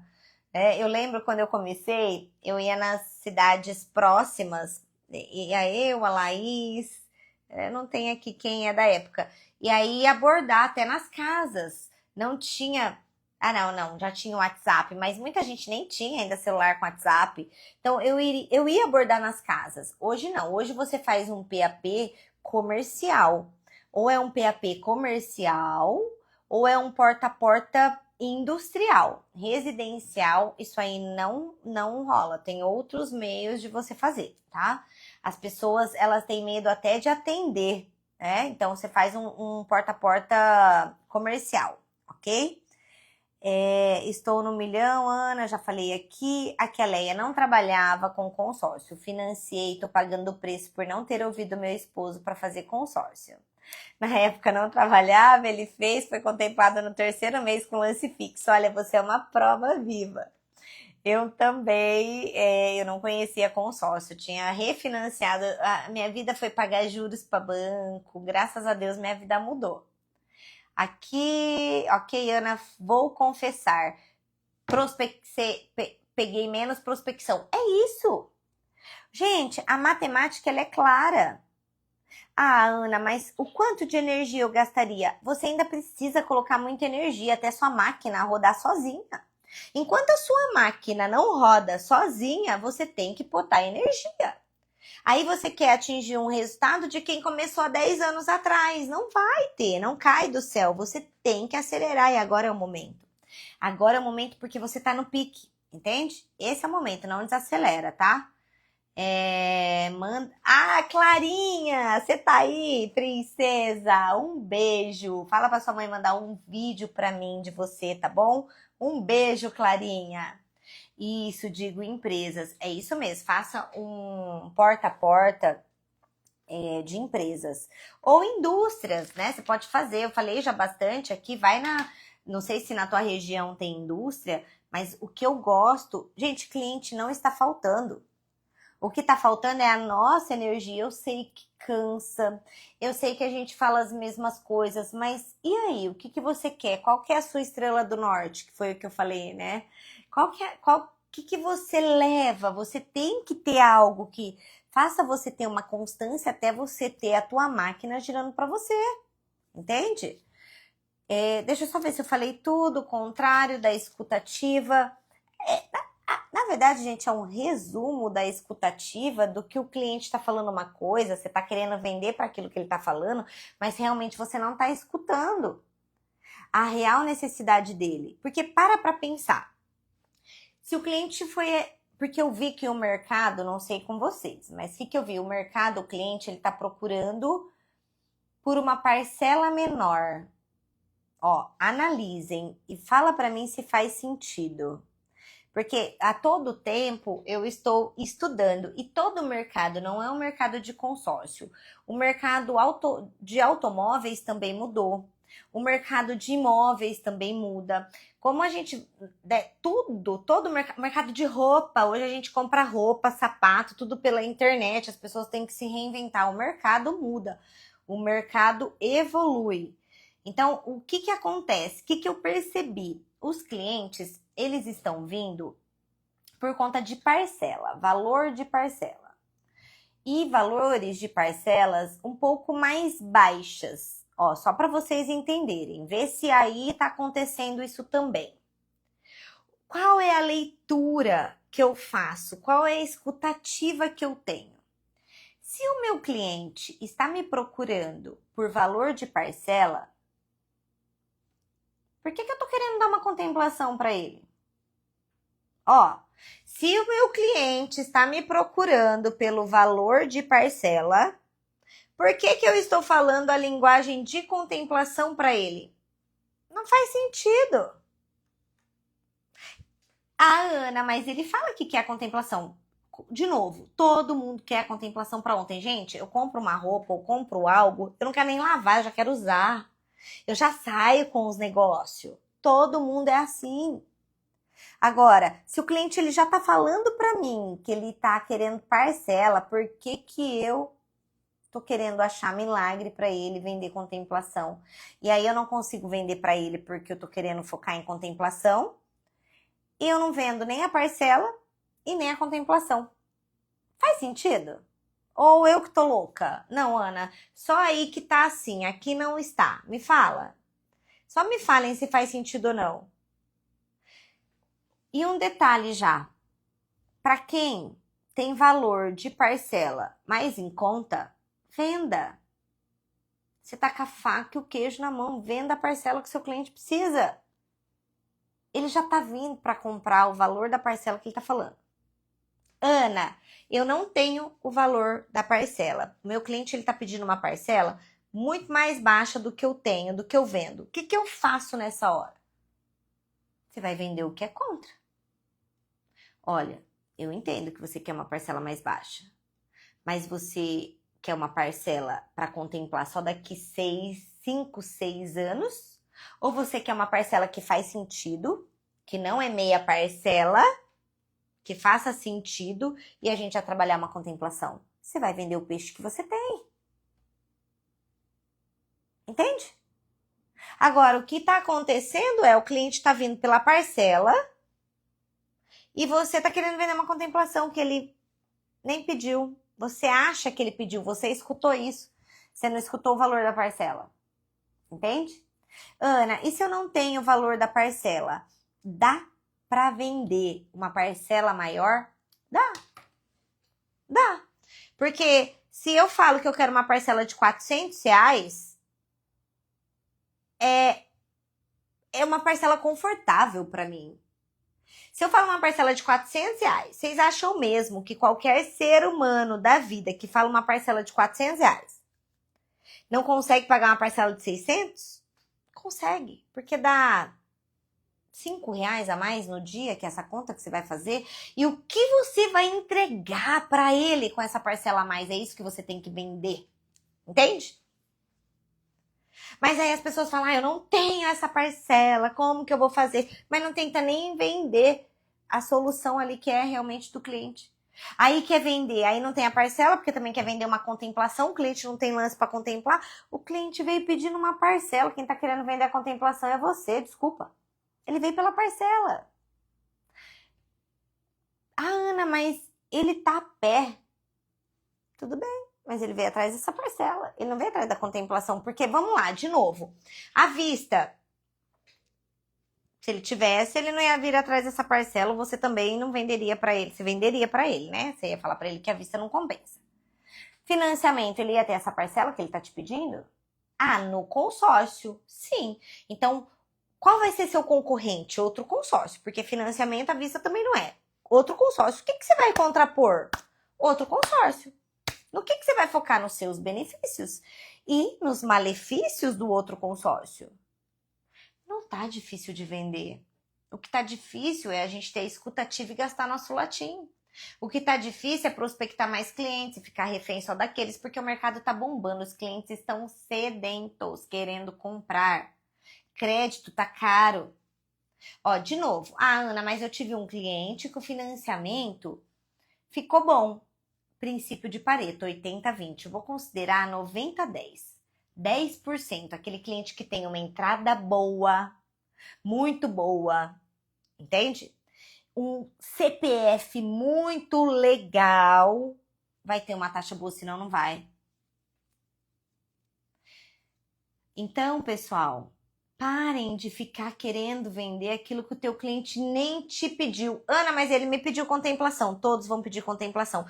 Eu lembro quando eu comecei, eu ia nas cidades próximas, e aí eu, a Laís, não tem aqui quem é da época, e aí ia abordar até nas casas. Não tinha. Ah, não, já tinha o WhatsApp, mas muita gente nem tinha ainda celular com WhatsApp. Então eu ia abordar nas casas. Hoje não, hoje você faz um PAP comercial. Ou é um PAP comercial, ou é um porta a porta industrial. Residencial, isso aí não rola. Tem outros meios de você fazer, tá? As pessoas, elas têm medo até de atender, né? Então, você faz um porta a porta comercial, ok? Estou no milhão, Ana, já falei aqui. Aqui a Leia não trabalhava com consórcio. Financiei, tô pagando o preço por não ter ouvido meu esposo para fazer consórcio. Na época não trabalhava, ele fez, foi contemplado no 3º mês com lance fixo. Olha, você é uma prova viva. Eu também, eu não conhecia consórcio, tinha refinanciado, a minha vida foi pagar juros para banco, graças a Deus minha vida mudou. Aqui, ok, Ana, vou confessar, peguei menos prospecção. É isso! Gente, a matemática ela é clara. Ah, Ana, mas o quanto de energia eu gastaria? Você ainda precisa colocar muita energia até sua máquina rodar sozinha. Enquanto a sua máquina não roda sozinha, você tem que botar energia. Aí você quer atingir um resultado de quem começou há 10 anos atrás. Não vai ter, não cai do céu. Você tem que acelerar e agora é o momento. Agora é o momento porque você tá no pique, entende? Esse é o momento, não desacelera, tá? Ah, Clarinha, você tá aí, princesa? Um beijo. Fala pra sua mãe mandar um vídeo pra mim de você, tá bom? Um beijo, Clarinha. Isso, digo empresas. É isso mesmo, faça um porta a porta de empresas. Ou indústrias, né? Você pode fazer, eu falei já bastante aqui, vai não sei se na tua região tem indústria, mas o que eu gosto, gente, cliente não está faltando. O que tá faltando é a nossa energia. Eu sei que cansa, eu sei que a gente fala as mesmas coisas, mas e aí? O que que você quer? Qual que é a sua estrela do norte? Que foi o que eu falei, né? O que que você leva? Você tem que ter algo que faça você ter uma constância até você ter a tua máquina girando para você, entende? Deixa eu só ver se eu falei tudo, o contrário da escutativa. Na verdade, gente, é um resumo da escutativa do que o cliente está falando uma coisa, você está querendo vender para aquilo que ele está falando, mas realmente você não está escutando a real necessidade dele. Porque para pensar. Se o cliente foi... Porque eu vi que o mercado, não sei com vocês, mas o que eu vi? O mercado, o cliente, ele está procurando por uma parcela menor. Ó, analisem e fala para mim se faz sentido. Porque a todo tempo eu estou estudando e todo o mercado não é um mercado de consórcio. O mercado de automóveis também mudou. O mercado de imóveis também muda. Como a gente... todo o mercado de roupa. Hoje a gente compra roupa, sapato, tudo pela internet. As pessoas têm que se reinventar. O mercado muda. O mercado evolui. Então, o que que acontece? O que que eu percebi? Os clientes, eles estão vindo por conta de parcela, valor de parcela. E valores de parcelas um pouco mais baixas. Ó, só para vocês entenderem, vê se aí tá acontecendo isso também. Qual é a leitura que eu faço? Qual é a escutativa que eu tenho? Se o meu cliente está me procurando por valor de parcela, por que eu tô querendo dar uma contemplação para ele? Ó, se o meu cliente está me procurando pelo valor de parcela, por que eu estou falando a linguagem de contemplação para ele? Não faz sentido. Ah, Ana, mas ele fala que quer contemplação. De novo, todo mundo quer contemplação para ontem. Gente, eu compro uma roupa ou compro algo, eu não quero nem lavar, eu já quero usar. Eu já saio com os negócios. Todo mundo é assim. Agora, se o cliente ele já está falando para mim que ele está querendo parcela, por que que eu tô querendo achar milagre para ele vender contemplação? E aí eu não consigo vender para ele porque eu tô querendo focar em contemplação e eu não vendo nem a parcela e nem a contemplação. Faz sentido? Ou eu que tô louca? Não, Ana, só aí que tá assim, aqui não está. Me fala. Só me falem se faz sentido ou não. E um detalhe já, para quem tem valor de parcela mais em conta, venda. Você tá com a faca e o queijo na mão, venda a parcela que seu cliente precisa. Ele já tá vindo para comprar o valor da parcela que ele tá falando. Ana, eu não tenho o valor da parcela. O meu cliente ele tá pedindo uma parcela muito mais baixa do que eu tenho, do que eu vendo. O que que eu faço nessa hora? Você vai vender o que é contra. Olha, eu entendo que você quer uma parcela mais baixa, mas você quer uma parcela para contemplar só daqui 5, 6 anos? Ou você quer uma parcela que faz sentido, que não é meia parcela, que faça sentido e a gente vai trabalhar uma contemplação? Você vai vender o peixe que você tem. Entende? Agora, o que está acontecendo é o cliente está vindo pela parcela e você está querendo vender uma contemplação que ele nem pediu. Você acha que ele pediu, você escutou isso. Você não escutou o valor da parcela. Entende? Ana, e se eu não tenho o valor da parcela? Dá para vender uma parcela maior? Dá. Dá. Porque se eu falo que eu quero uma parcela de R$400, é uma parcela confortável para mim. Se eu falo uma parcela de R$400, vocês acham mesmo que qualquer ser humano da vida que fala uma parcela de R$400 não consegue pagar uma parcela de 600? Consegue, porque dá R$5 a mais no dia, que é essa conta que você vai fazer. E o que você vai entregar para ele com essa parcela a mais? É isso que você tem que vender. Entende? Mas aí as pessoas falam, eu não tenho essa parcela, como que eu vou fazer? Mas não tenta nem vender a solução ali que é realmente do cliente. Aí quer vender, aí não tem a parcela, porque também quer vender uma contemplação, o cliente não tem lance para contemplar, o cliente veio pedindo uma parcela, quem tá querendo vender a contemplação é você, desculpa. Ele veio pela parcela. Ah, Ana, mas ele tá a pé. Tudo bem, mas ele veio atrás dessa parcela, ele não veio atrás da contemplação, porque, vamos lá, de novo, à vista, se ele tivesse, ele não ia vir atrás dessa parcela, você também não venderia para ele, você venderia para ele, né? Você ia falar para ele que a vista não compensa. Financiamento, ele ia ter essa parcela que ele tá te pedindo? Ah, no consórcio, sim. Então, qual vai ser seu concorrente? Outro consórcio, porque financiamento à vista também não é. Outro consórcio, o que você vai contrapor? Outro consórcio. No que você vai focar? Nos seus benefícios e nos malefícios do outro consórcio. Não tá difícil de vender. O que tá difícil é a gente ter escutativa e gastar nosso latim. O que tá difícil é prospectar mais clientes e ficar refém só daqueles, porque o mercado tá bombando, os clientes estão sedentos, querendo comprar. Crédito tá caro. Ó, de novo, Ana, mas eu tive um cliente que o financiamento ficou bom. Princípio de Pareto, 80-20. Eu vou considerar 90-10. 10%, aquele cliente que tem uma entrada boa, muito boa, entende? Um CPF muito legal, vai ter uma taxa boa, senão não vai. Então, pessoal, parem de ficar querendo vender aquilo que o teu cliente nem te pediu. Ana, mas ele me pediu contemplação. Todos vão pedir contemplação.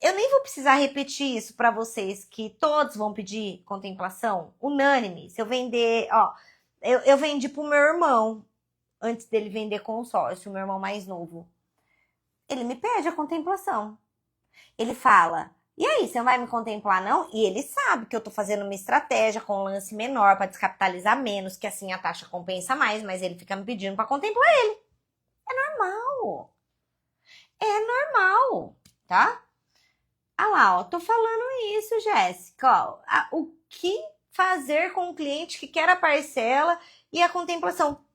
Eu nem vou precisar repetir isso para vocês, que todos vão pedir contemplação, unânime. Se eu vender, ó, eu vendi pro meu irmão, antes dele vender consórcio, o meu irmão mais novo. Ele me pede a contemplação. Ele fala, e aí, você não vai me contemplar não? E ele sabe que eu tô fazendo uma estratégia com um lance menor para descapitalizar menos, que assim a taxa compensa mais, mas ele fica me pedindo para contemplar ele. É normal. É normal, tá? Ah lá, ó, tô falando isso, Jéssica. Ó, o que fazer com o cliente que quer a parcela e a contemplação?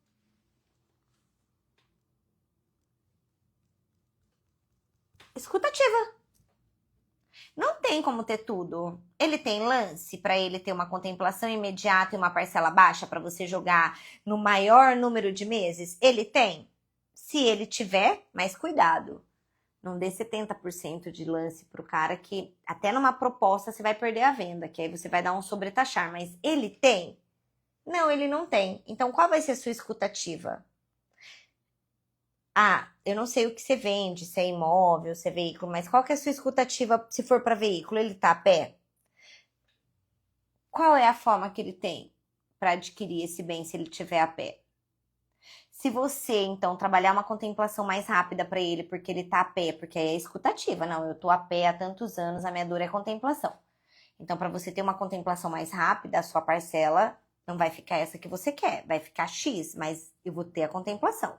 Escutativa. Não tem como ter tudo. Ele tem lance para ele ter uma contemplação imediata e uma parcela baixa para você jogar no maior número de meses? Ele tem. Se ele tiver, mais cuidado. Não dê 70% de lance pro cara que até numa proposta você vai perder a venda, que aí você vai dar um sobretaxar, mas ele tem? Não, ele não tem. Então qual vai ser a sua escutativa? Ah, eu não sei o que você vende, se é imóvel, se é veículo, mas qual que é a sua escutativa se for para veículo? Ele tá a pé? Qual é a forma que ele tem para adquirir esse bem se ele tiver a pé? Se você, então, trabalhar uma contemplação mais rápida para ele, porque ele tá a pé, porque aí é escutativa, não, eu tô a pé há tantos anos, a minha dor é contemplação. Então, para você ter uma contemplação mais rápida, a sua parcela não vai ficar essa que você quer, vai ficar X, mas eu vou ter a contemplação.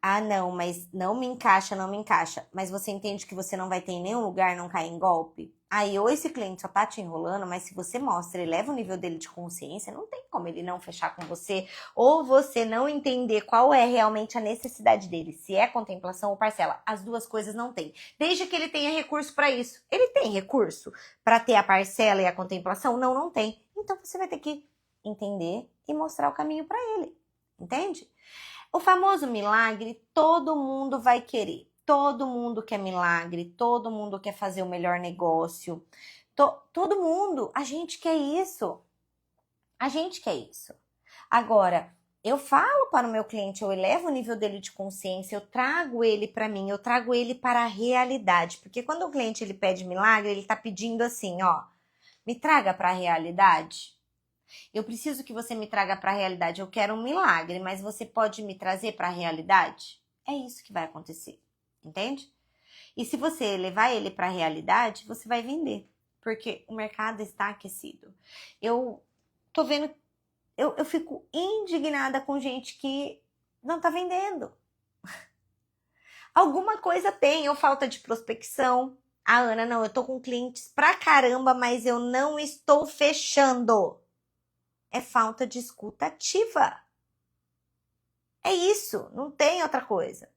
Ah, não, mas não me encaixa, não me encaixa. Mas você entende que você não vai ter em nenhum lugar, não cair em golpe? Aí, ou esse cliente só tá te enrolando, mas se você mostra, ele leva o nível dele de consciência, não tem como ele não fechar com você, ou você não entender qual é realmente a necessidade dele, se é contemplação ou parcela. As duas coisas não tem. Desde que ele tenha recurso para isso. Ele tem recurso para ter a parcela e a contemplação? Não, não tem. Então você vai ter que entender e mostrar o caminho para ele. Entende? O famoso milagre, todo mundo vai querer. Todo mundo quer milagre, todo mundo quer fazer o melhor negócio. Todo mundo, a gente quer isso. A gente quer isso. Agora, eu falo para o meu cliente, eu elevo o nível dele de consciência, eu trago ele para mim, eu trago ele para a realidade. Porque quando o cliente ele pede milagre, ele está pedindo assim, ó, me traga para a realidade. Eu preciso que você me traga para a realidade. Eu quero um milagre, mas você pode me trazer para a realidade? É isso que vai acontecer, entende? E se você levar ele para a realidade, você vai vender, porque o mercado está aquecido. Eu tô vendo, eu fico indignada com gente que não tá vendendo. Alguma coisa tem, ou falta de prospecção, Ah, Ana, não, eu tô com clientes pra caramba, mas eu não estou fechando. É falta de escuta ativa. É isso, não tem outra coisa.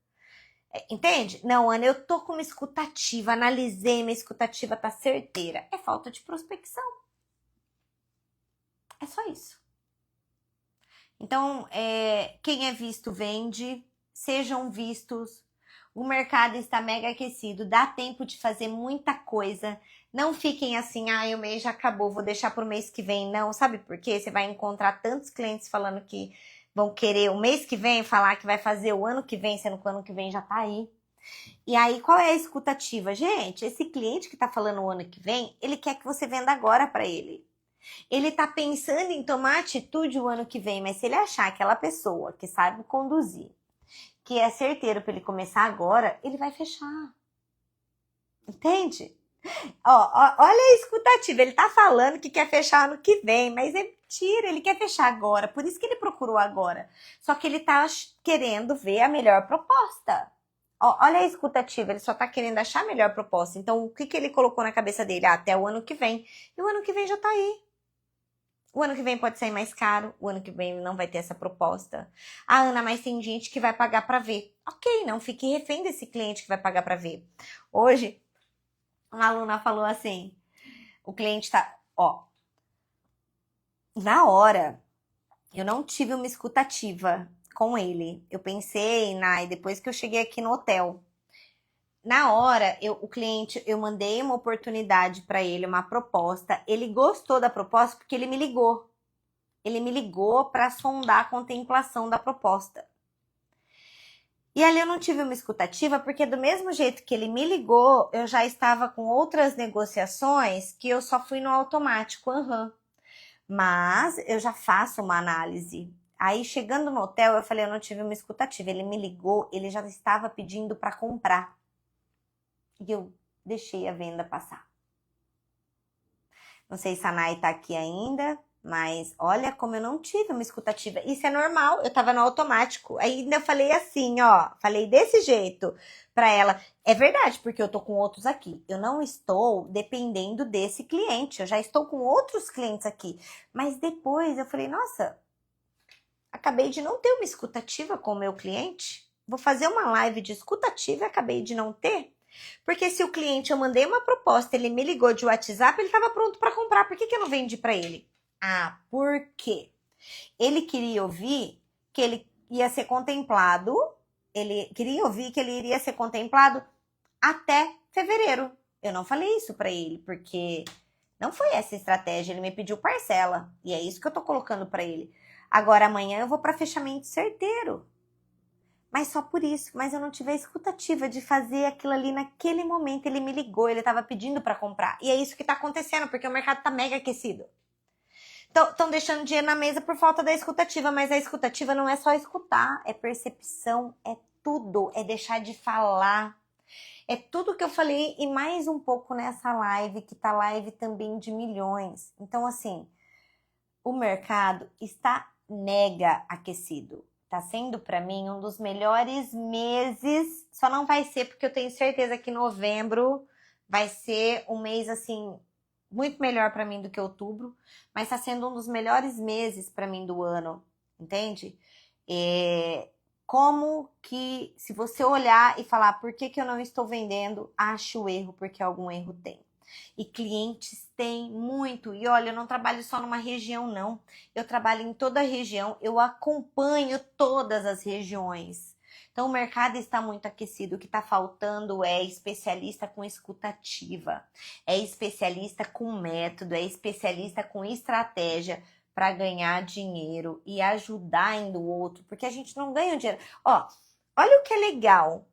Entende? Não, Ana, eu tô com uma escutativa, analisei, minha escutativa tá certeira. É falta de prospecção. É só isso. Então, quem é visto vende, sejam vistos. O mercado está mega aquecido, dá tempo de fazer muita coisa. Não fiquem assim, o mês já acabou, vou deixar para o mês que vem. Não, sabe por quê? Você vai encontrar tantos clientes falando que vão querer o mês que vem, falar que vai fazer o ano que vem, sendo que o ano que vem já tá aí. E aí, qual é a escutativa? Gente, esse cliente que tá falando o ano que vem, ele quer que você venda agora para ele. Ele tá pensando em tomar atitude o ano que vem, mas se ele achar aquela pessoa que sabe conduzir, que é certeiro para ele começar agora, ele vai fechar. Entende? Olha a escutativa. Ele tá falando que quer fechar ano que vem, mas é mentira, ele quer fechar agora. Por isso que ele procurou agora. Só que ele tá querendo ver a melhor proposta. Olha a escutativa, ele só tá querendo achar a melhor proposta. Então, o que ele colocou na cabeça dele? Até o ano que vem. E o ano que vem já tá aí. O ano que vem pode sair mais caro, o ano que vem não vai ter essa proposta. Ah, Ana, mas tem gente que vai pagar para ver. Ok, não fique refém desse cliente que vai pagar para ver. Hoje, uma aluna falou assim, o cliente tá, na hora, eu não tive uma escutativa com ele. Eu pensei, e depois que eu cheguei aqui no hotel, na hora, o cliente, eu mandei uma oportunidade para ele, uma proposta. Ele gostou da proposta porque ele me ligou. Ele me ligou para sondar a contemplação da proposta. E ali eu não tive uma escutativa, porque do mesmo jeito que ele me ligou, eu já estava com outras negociações que eu só fui no automático. Mas eu já faço uma análise. Aí, chegando no hotel, eu falei, eu não tive uma escutativa. Ele me ligou, ele já estava pedindo para comprar. E eu deixei a venda passar. Não sei se a Nay tá aqui ainda, mas olha como eu não tive uma escutativa. Isso é normal, eu tava no automático. Aí ainda eu falei assim, falei desse jeito pra ela. É verdade, porque eu tô com outros aqui. Eu não estou dependendo desse cliente, eu já estou com outros clientes aqui. Mas depois eu falei, nossa, acabei de não ter uma escutativa com o meu cliente. Vou fazer uma live de escutativa e acabei de não ter. Porque se o cliente, eu mandei uma proposta, ele me ligou de WhatsApp, ele estava pronto para comprar. Por que eu não vendi para ele? Ah, por quê? Ele queria ouvir que ele ia ser contemplado, ele queria ouvir que ele iria ser contemplado até fevereiro. Eu não falei isso para ele, porque não foi essa a estratégia. Ele me pediu parcela, e é isso que eu tô colocando para ele. Agora, amanhã eu vou para fechamento certeiro. Mas só por isso, mas eu não tive a escutativa de fazer aquilo ali naquele momento. Ele me ligou, ele estava pedindo para comprar. E é isso que está acontecendo, porque o mercado está mega aquecido. Estão deixando dinheiro na mesa por falta da escutativa, mas a escutativa não é só escutar, é percepção, é tudo, é deixar de falar. É tudo que eu falei e mais um pouco nessa live, que tá live também de milhões. Então, assim, o mercado está mega aquecido. Tá sendo para mim um dos melhores meses. Só não vai ser porque eu tenho certeza que novembro vai ser um mês assim muito melhor para mim do que outubro, mas tá sendo um dos melhores meses para mim do ano, entende? Como que se você olhar e falar por que eu não estou vendendo, acho o erro porque algum erro tem. E clientes têm muito. E olha, eu não trabalho só numa região, não. Eu trabalho em toda a região. Eu acompanho todas as regiões. Então, o mercado está muito aquecido. O que está faltando é especialista com escutativa. É especialista com método. É especialista com estratégia para ganhar dinheiro e ajudar ainda o outro. Porque a gente não ganha dinheiro. Olha o que é legal.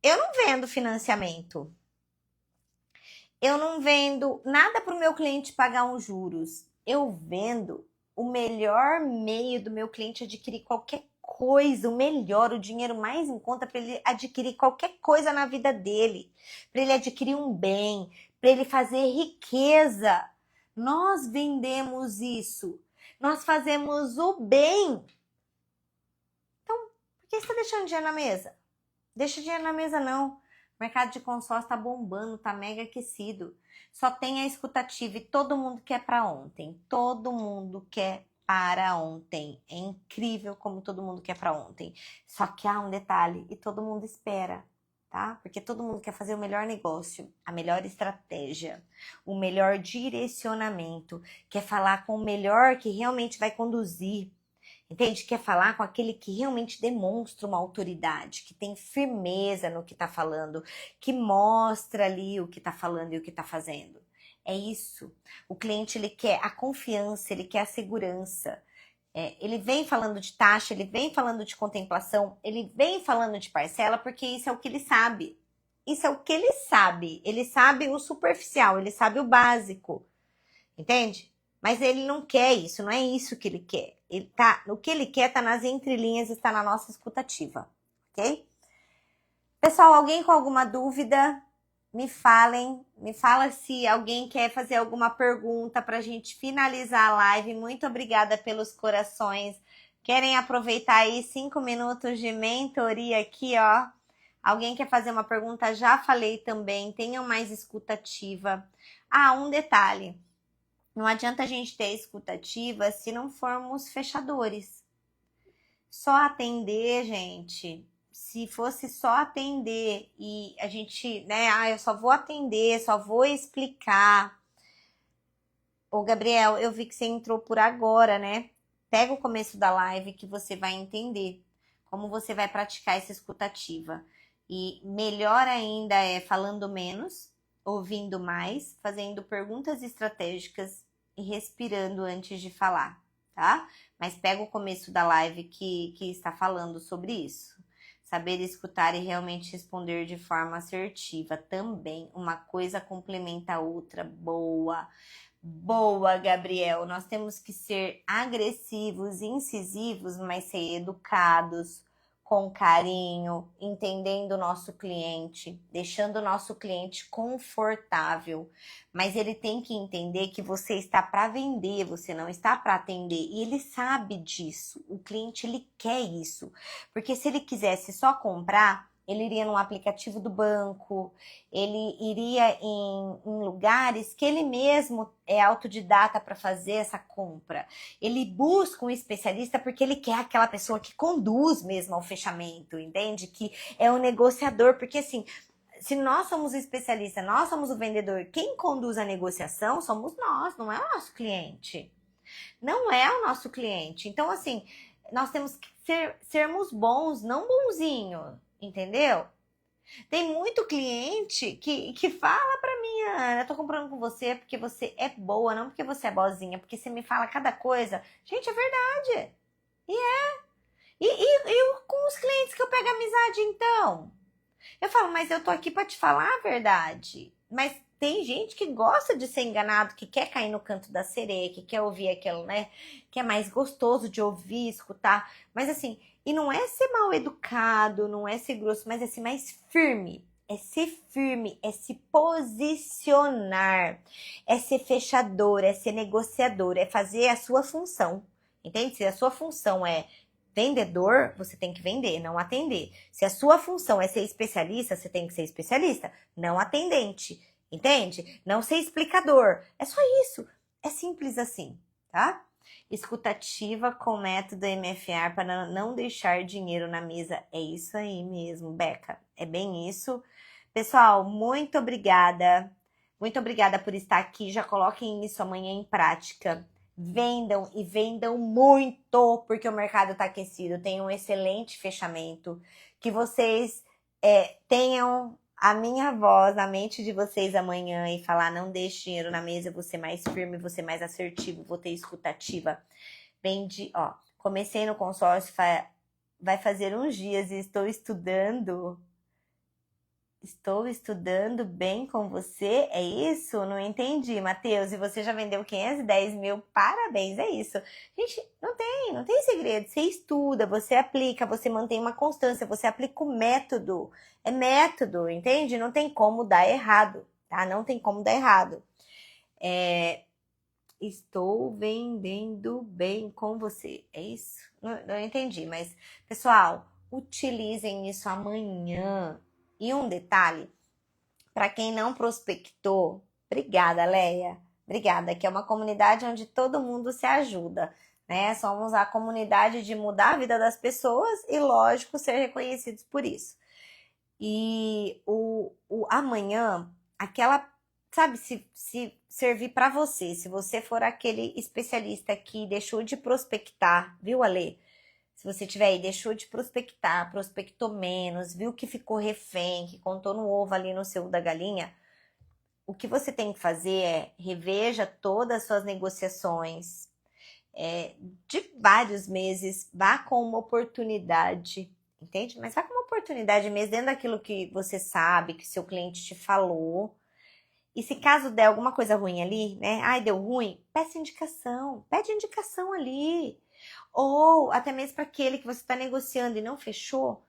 Eu não vendo financiamento. Eu não vendo nada para o meu cliente pagar uns juros. Eu vendo o melhor meio do meu cliente adquirir qualquer coisa, o melhor, o dinheiro mais em conta para ele adquirir qualquer coisa na vida dele, para ele adquirir um bem, para ele fazer riqueza. Nós vendemos isso. Nós fazemos o bem. Então, por que você está deixando dinheiro na mesa? Deixa dinheiro na mesa, não. O mercado de consórcio tá bombando, tá mega aquecido. Só tem a escutativa e todo mundo quer para ontem. Todo mundo quer para ontem. É incrível como todo mundo quer para ontem. Só que há um detalhe e todo mundo espera, tá? Porque todo mundo quer fazer o melhor negócio, a melhor estratégia, o melhor direcionamento, quer falar com o melhor que realmente vai conduzir. Entende? Quer falar com aquele que realmente demonstra uma autoridade, que tem firmeza no que está falando, que mostra ali o que está falando e o que está fazendo. É isso. O cliente, ele quer a confiança, ele quer a segurança. Ele vem falando de taxa, ele vem falando de contemplação, ele vem falando de parcela, porque isso é o que ele sabe. Isso é o que ele sabe. Ele sabe o superficial, ele sabe o básico. Entende? Mas ele não quer isso, não é isso que ele quer. O que ele quer tá nas entrelinhas, está na nossa escutativa, ok? Pessoal, alguém com alguma dúvida, me falem. Me fala se alguém quer fazer alguma pergunta para a gente finalizar a live. Muito obrigada pelos corações. Querem aproveitar aí 5 minutos de mentoria aqui, ó. Alguém quer fazer uma pergunta? Já falei também. Tenham mais escutativa. Ah, um detalhe. Não adianta a gente ter escutativa se não formos fechadores. Só atender, gente. Se fosse só atender e a gente, né? Eu só vou atender, só vou explicar. Ô, Gabriel, eu vi que você entrou por agora, né? Pega o começo da live que você vai entender como você vai praticar essa escutativa. E melhor ainda é falando menos, ouvindo mais, fazendo perguntas estratégicas e respirando antes de falar, tá? Mas pega o começo da live que está falando sobre isso. Saber escutar e realmente responder de forma assertiva também. Uma coisa complementa a outra. Boa. Boa, Gabriel. Nós temos que ser agressivos, incisivos, mas ser educados, com carinho, entendendo o nosso cliente, deixando o nosso cliente confortável. Mas ele tem que entender que você está para vender, você não está para atender. E ele sabe disso. O cliente, ele quer isso. Porque se ele quisesse só comprar, ele iria num aplicativo do banco, ele iria em lugares que ele mesmo é autodidata para fazer essa compra. Ele busca um especialista porque ele quer aquela pessoa que conduz mesmo ao fechamento, entende? Que é o negociador, porque assim, se nós somos o especialista, nós somos o vendedor, quem conduz a negociação somos nós, não é o nosso cliente. Não é o nosso cliente. Então, assim, nós temos que sermos bons, não bonzinho, entendeu? Tem muito cliente que fala pra mim, Ana, eu tô comprando com você porque você é boa, não porque você é boazinha, porque você me fala cada coisa. Gente, é verdade. E com os clientes que eu pego amizade, então? Eu falo, mas eu tô aqui pra te falar a verdade. Mas tem gente que gosta de ser enganado, que quer cair no canto da sereia, que quer ouvir aquilo, né? Que é mais gostoso de ouvir, escutar. Mas assim, e não é ser mal educado, não é ser grosso, mas é ser mais firme. É ser firme, é se posicionar, é ser fechador, é ser negociador, é fazer a sua função. Entende? Se a sua função é vendedor, você tem que vender, não atender. Se a sua função é ser especialista, você tem que ser especialista, não atendente. Entende? Não ser explicador. É só isso. É simples assim, tá? Escutativa com método MFA para não deixar dinheiro na mesa. É isso aí mesmo, Beca. É bem isso. Pessoal, muito obrigada. Muito obrigada por estar aqui. Já coloquem isso amanhã em prática. Vendam e vendam muito, porque o mercado está aquecido. Tem um excelente fechamento. Que vocês tenham a minha voz na mente de vocês amanhã e falar: não deixe dinheiro na mesa, eu vou ser mais firme, vou ser mais assertivo, vou ter escutativa. Vendi, ó, comecei no consórcio, vai fazer uns dias e estou estudando. Estou estudando bem com você, é isso? Não entendi, Matheus. E você já vendeu 510 mil? Parabéns, é isso. Gente, não tem segredo. Você estuda, você aplica, você mantém uma constância, você aplica o método. É método, entende? Não tem como dar errado, tá? Não tem como dar errado. Estou vendendo bem com você, é isso? Não entendi, mas, pessoal, utilizem isso amanhã. E um detalhe, para quem não prospectou, obrigada, Leia. Obrigada, que é uma comunidade onde todo mundo se ajuda, né? Somos a comunidade de mudar a vida das pessoas e, lógico, ser reconhecidos por isso. E o amanhã, aquela, sabe, se servir para você, se você for aquele especialista que deixou de prospectar, viu, Ale? Se você tiver aí, deixou de prospectar, prospectou menos, viu que ficou refém, que contou no ovo ali no seu da galinha, o que você tem que fazer é reveja todas as suas negociações de vários meses, vá com uma oportunidade, entende? Mas vá com uma oportunidade mesmo, dentro daquilo que você sabe, que seu cliente te falou. E se caso der alguma coisa ruim ali, né? Ai, deu ruim, peça indicação, pede indicação ali. Ou até mesmo para aquele que você está negociando e não fechou,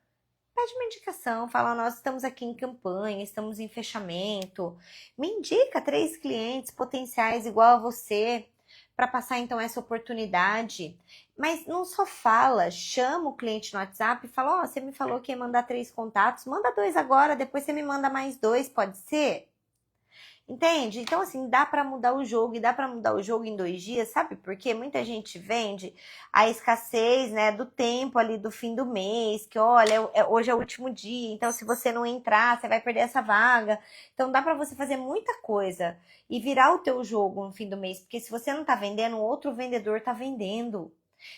pede uma indicação, fala, nós estamos aqui em campanha, estamos em fechamento. Me indica 3 clientes potenciais igual a você para passar então essa oportunidade. Mas não só fala, chama o cliente no WhatsApp e fala, ó, você me falou que ia mandar 3 contatos, manda 2 agora, depois você me manda mais 2, pode ser? Entende? Então, assim, dá para mudar o jogo e dá para mudar o jogo em 2 dias, sabe? Porque muita gente vende a escassez, né, do tempo ali do fim do mês, que olha, hoje é o último dia, então se você não entrar, você vai perder essa vaga. Então, dá para você fazer muita coisa e virar o teu jogo no fim do mês, porque se você não tá vendendo, outro vendedor tá vendendo.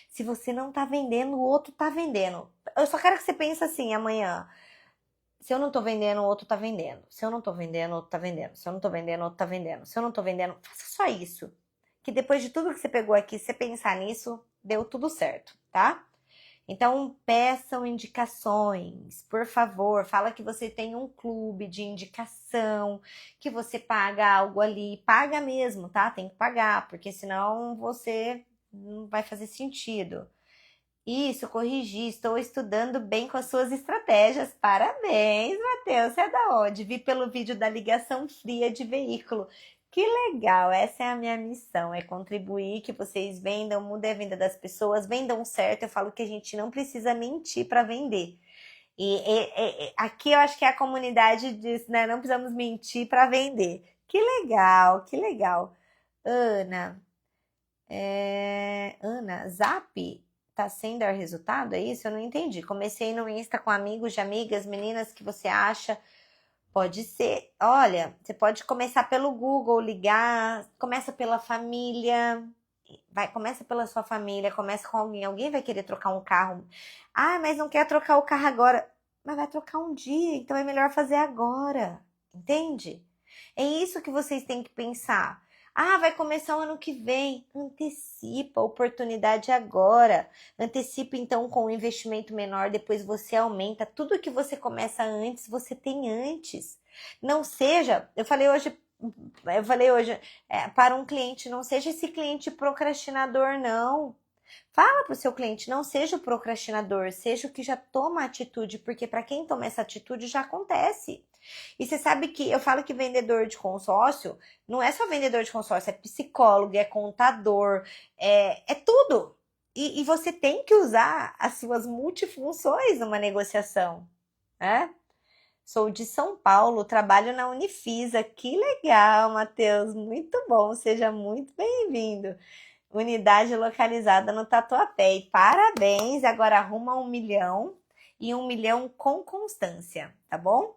Se você não tá vendendo, o outro tá vendendo. Eu só quero que você pense assim amanhã. Se eu não tô vendendo, o outro tá vendendo. Se eu não tô vendendo, o outro tá vendendo. Se eu não tô vendendo, o outro tá vendendo. Se eu não tô vendendo, faça só isso. Que depois de tudo que você pegou aqui, se você pensar nisso, deu tudo certo, tá? Então, peçam indicações, por favor. Fala que você tem um clube de indicação, que você paga algo ali. Paga mesmo, tá? Tem que pagar, porque senão você não vai fazer sentido. Isso, corrigi. Estou estudando bem com as suas estratégias. Parabéns, Matheus. Você é da onde? Vi pelo vídeo da ligação fria de veículo. Que legal! Essa é a minha missão, é contribuir que vocês vendam, mudem a venda das pessoas, vendam certo. Eu falo que a gente não precisa mentir para vender. Aqui eu acho que a comunidade diz, né? Não precisamos mentir para vender. Que legal, que legal. Ana, Ana, Zap tá sem dar resultado? É isso? Eu não entendi. Comecei no Insta com amigos de amigas, meninas, que você acha? Pode ser. Olha, você pode começar pelo Google, ligar, começa pela família. Começa pela sua família, começa com alguém. Alguém vai querer trocar um carro. Ah, mas não quer trocar o carro agora. Mas vai trocar um dia, então é melhor fazer agora. Entende? É isso que vocês têm que pensar. Ah, vai começar o ano que vem. Antecipa a oportunidade agora. Antecipa então com um investimento menor, depois você aumenta. Tudo que você começa antes, você tem antes. Não seja, eu falei hoje para um cliente, não seja esse cliente procrastinador, não. Fala para o seu cliente, não seja o procrastinador, seja o que já toma atitude, porque para quem toma essa atitude já acontece. E você sabe que eu falo que vendedor de consórcio não é só vendedor de consórcio, é psicólogo, é contador, é tudo. E você tem que usar as suas multifunções numa negociação, né? Sou de São Paulo, trabalho na Unifisa. Que legal, Matheus, muito bom, seja muito bem-vindo. Unidade localizada no Tatuapé. E parabéns, agora arruma 1 milhão e 1 milhão com constância, tá bom?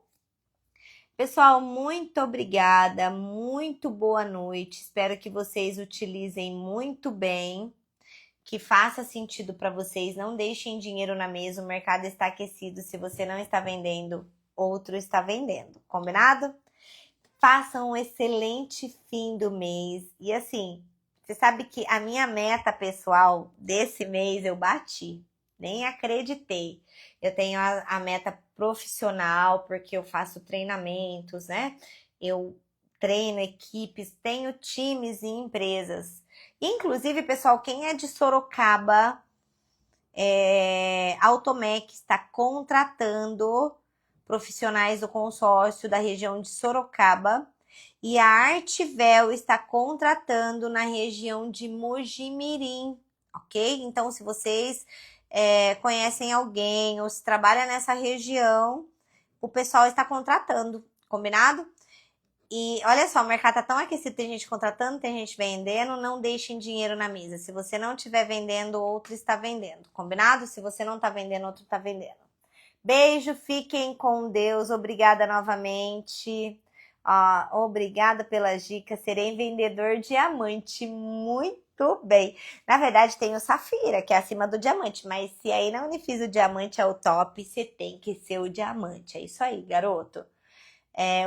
Pessoal, muito obrigada, muito boa noite. Espero que vocês utilizem muito bem, que faça sentido para vocês. Não deixem dinheiro na mesa, o mercado está aquecido. Se você não está vendendo, outro está vendendo. Combinado? Façam um excelente fim do mês. E assim, você sabe que a minha meta pessoal desse mês eu bati. Nem acreditei. Eu tenho a meta profissional, porque eu faço treinamentos, né? Eu treino equipes, tenho times e empresas. Inclusive, pessoal, quem é de Sorocaba, a Automec está contratando profissionais do consórcio da região de Sorocaba e a Artvel está contratando na região de Mojimirim, ok? Então, se vocês conhecem alguém ou se trabalha nessa região, o pessoal está contratando, combinado? E olha só, o mercado tá tão aquecido, tem gente contratando, tem gente vendendo, não deixem dinheiro na mesa. Se você não estiver vendendo, outro está vendendo, combinado? Se você não tá vendendo, outro tá vendendo. Beijo, fiquem com Deus, obrigada novamente. Obrigada pelas dicas, serei vendedor diamante, muito bem. Na verdade tem o safira, que é acima do diamante, mas se aí na Unifis o diamante é o top, você tem que ser o diamante, é isso aí, garoto.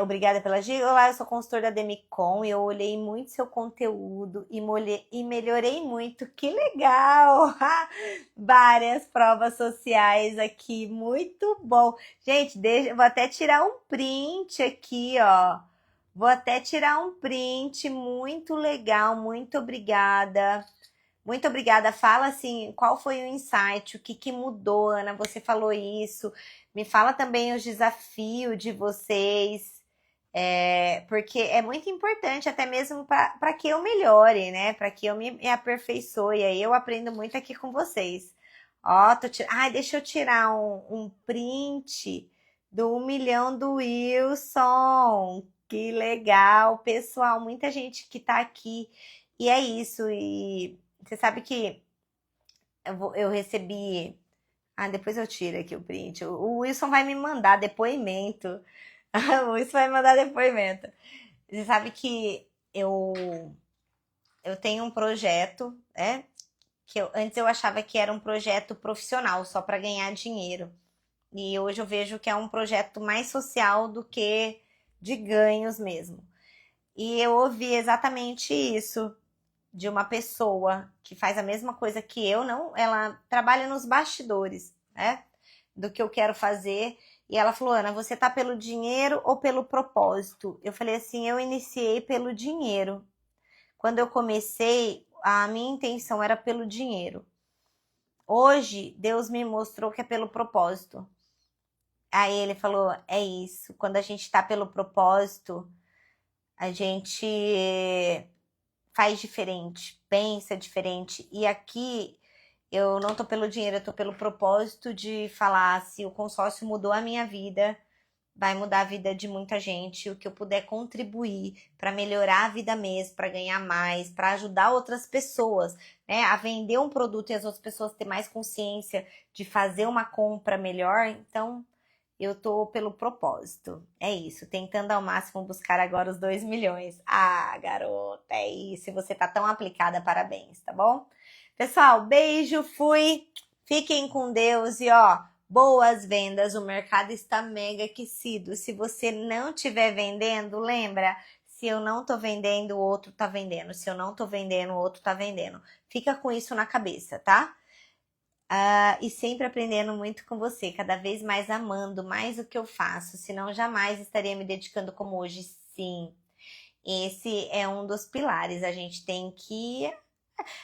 Obrigada pela dica. Olá, eu sou consultor da Demicon e eu olhei muito seu conteúdo e melhorei muito. Que legal! Várias provas sociais aqui, muito bom. Gente, vou até tirar um print aqui, ó. Vou até tirar um print, muito legal, muito obrigada. Muito obrigada. Fala assim, qual foi o insight, o que mudou, Ana? Você falou isso. Me fala também os desafios de vocês, porque é muito importante, até mesmo para que eu melhore, né? Para que eu me aperfeiçoe. Aí eu aprendo muito aqui com vocês. Ó, Ai, deixa eu tirar um print do 1 milhão do Wilson. Que legal, pessoal. Muita gente que tá aqui. E é isso. E você sabe que eu recebi. Depois eu tiro aqui o print. O Wilson vai me mandar depoimento. O Wilson vai me mandar depoimento. Você sabe que eu tenho um projeto, né? Que antes eu achava que era um projeto profissional, só para ganhar dinheiro. E hoje eu vejo que é um projeto mais social do que de ganhos mesmo. E eu ouvi exatamente isso de uma pessoa que faz a mesma coisa que eu, não, ela trabalha nos bastidores, né? Do que eu quero fazer. E ela falou, Ana, você tá pelo dinheiro ou pelo propósito? Eu falei assim, eu iniciei pelo dinheiro. Quando eu comecei, a minha intenção era pelo dinheiro. Hoje, Deus me mostrou que é pelo propósito. Aí ele falou, é isso. Quando a gente tá pelo propósito, a gente faz diferente, pensa diferente. E aqui eu não tô pelo dinheiro, eu tô pelo propósito de falar se o consórcio mudou a minha vida, vai mudar a vida de muita gente, o que eu puder contribuir para melhorar a vida mesmo, para ganhar mais, para ajudar outras pessoas, né, a vender um produto e as outras pessoas ter mais consciência de fazer uma compra melhor. Então, eu tô pelo propósito. É isso, tentando ao máximo buscar agora os 2 milhões. Garota, é isso. E você tá tão aplicada, parabéns, tá bom? Pessoal, beijo, fui. Fiquem com Deus e boas vendas. O mercado está mega aquecido. Se você não estiver vendendo, lembra? Se eu não tô vendendo, o outro tá vendendo. Se eu não tô vendendo, o outro tá vendendo. Fica com isso na cabeça, tá? E sempre aprendendo muito com você, cada vez mais amando mais o que eu faço, senão jamais estaria me dedicando como hoje. Sim, esse é um dos pilares. A gente tem que,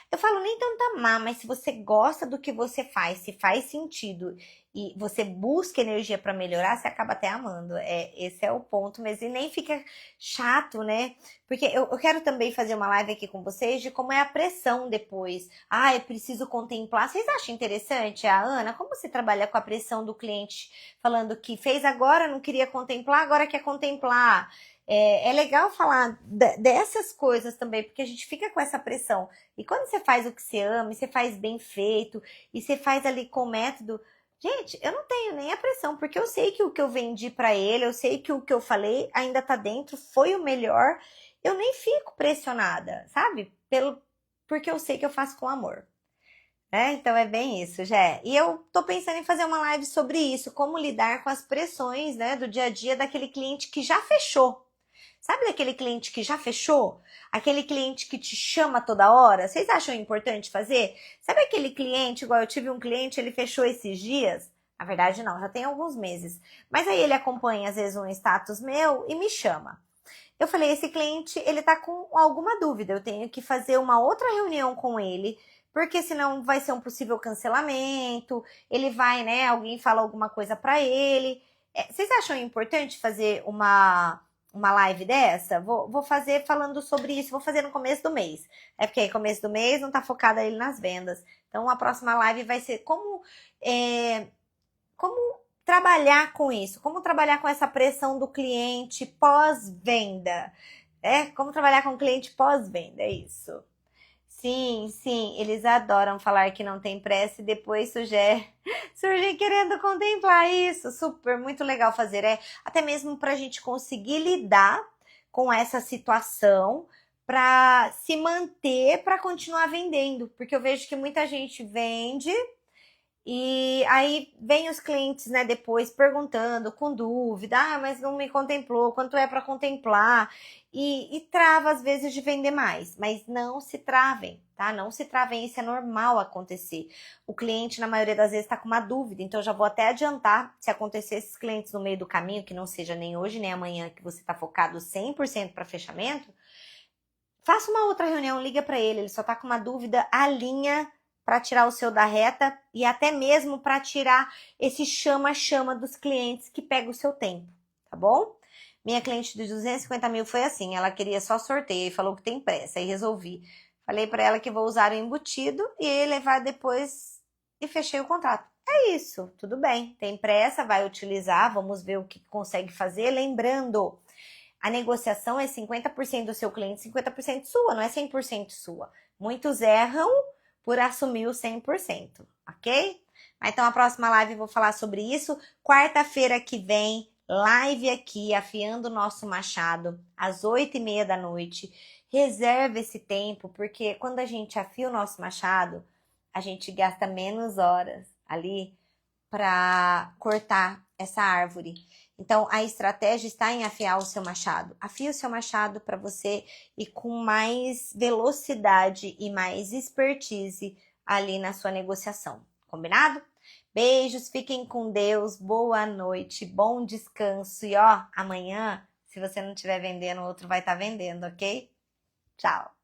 eu falo nem tanto amar, mas se você gosta do que você faz, se faz sentido e você busca energia para melhorar, você acaba até amando. Esse é o ponto mesmo. E nem fica chato, né? Porque eu quero também fazer uma live aqui com vocês de como é a pressão depois. Eu preciso contemplar. Vocês acham interessante, a Ana? Como você trabalha com a pressão do cliente falando que fez agora, não queria contemplar, agora quer contemplar? É legal falar dessas coisas também, porque a gente fica com essa pressão. E quando você faz o que você ama, e você faz bem feito, e você faz ali com método, gente, eu não tenho nem a pressão, porque eu sei que o que eu vendi pra ele, eu sei que o que eu falei ainda tá dentro, foi o melhor. Eu nem fico pressionada, sabe? Porque eu sei que eu faço com amor. Então é bem isso, Jé. E eu tô pensando em fazer uma live sobre isso, como lidar com as pressões, né, do dia a dia daquele cliente que já fechou. Sabe daquele cliente que já fechou? Aquele cliente que te chama toda hora? Vocês acham importante fazer? Sabe aquele cliente, igual eu tive um cliente, ele fechou esses dias? Na verdade não, já tem alguns meses. Mas aí ele acompanha às vezes um status meu e me chama. Eu falei, esse cliente, ele tá com alguma dúvida, eu tenho que fazer uma outra reunião com ele, porque senão vai ser um possível cancelamento, ele vai, né, alguém fala alguma coisa pra ele. Vocês acham importante fazer uma live dessa? Vou fazer falando sobre isso, vou fazer no começo do mês. Porque começo do mês não tá focada ele nas vendas. Então a próxima live vai ser como trabalhar com isso? Como trabalhar com essa pressão do cliente pós-venda? Como trabalhar com o cliente pós-venda, é isso. Sim, sim, eles adoram falar que não tem pressa e depois surgem querendo contemplar isso. Super, muito legal fazer. Até mesmo para a gente conseguir lidar com essa situação, para se manter, para continuar vendendo. Porque eu vejo que muita gente vende e aí vem os clientes, né, depois perguntando, com dúvida, mas não me contemplou, quanto é para contemplar? E trava às vezes de vender mais, mas não se travem, tá? Não se travem, isso é normal acontecer. O cliente, na maioria das vezes, está com uma dúvida, então eu já vou até adiantar, se acontecer esses clientes no meio do caminho, que não seja nem hoje nem amanhã, que você está focado 100% para fechamento, faça uma outra reunião, liga para ele só está com uma dúvida, alinha para tirar o seu da reta e até mesmo para tirar esse chama-chama dos clientes que pega o seu tempo, tá bom? Minha cliente de 250 mil foi assim, ela queria só sorteio e falou que tem pressa, aí resolvi. Falei para ela que vou usar o embutido e levar depois e fechei o contrato. É isso, tudo bem, tem pressa, vai utilizar, vamos ver o que consegue fazer. Lembrando, a negociação é 50% do seu cliente, 50% sua, não é 100% sua. Muitos erram por assumir o 100%, ok? Então, a próxima live eu vou falar sobre isso. Quarta-feira que vem, live aqui, afiando o nosso machado, às 8h30 da noite. Reserve esse tempo, porque quando a gente afia o nosso machado, a gente gasta menos horas ali para cortar essa árvore. Então, a estratégia está em afiar o seu machado. Afie o seu machado para você ir com mais velocidade e mais expertise ali na sua negociação. Combinado? Beijos, fiquem com Deus, boa noite, bom descanso. E amanhã, se você não estiver vendendo, o outro vai estar vendendo, ok? Tchau!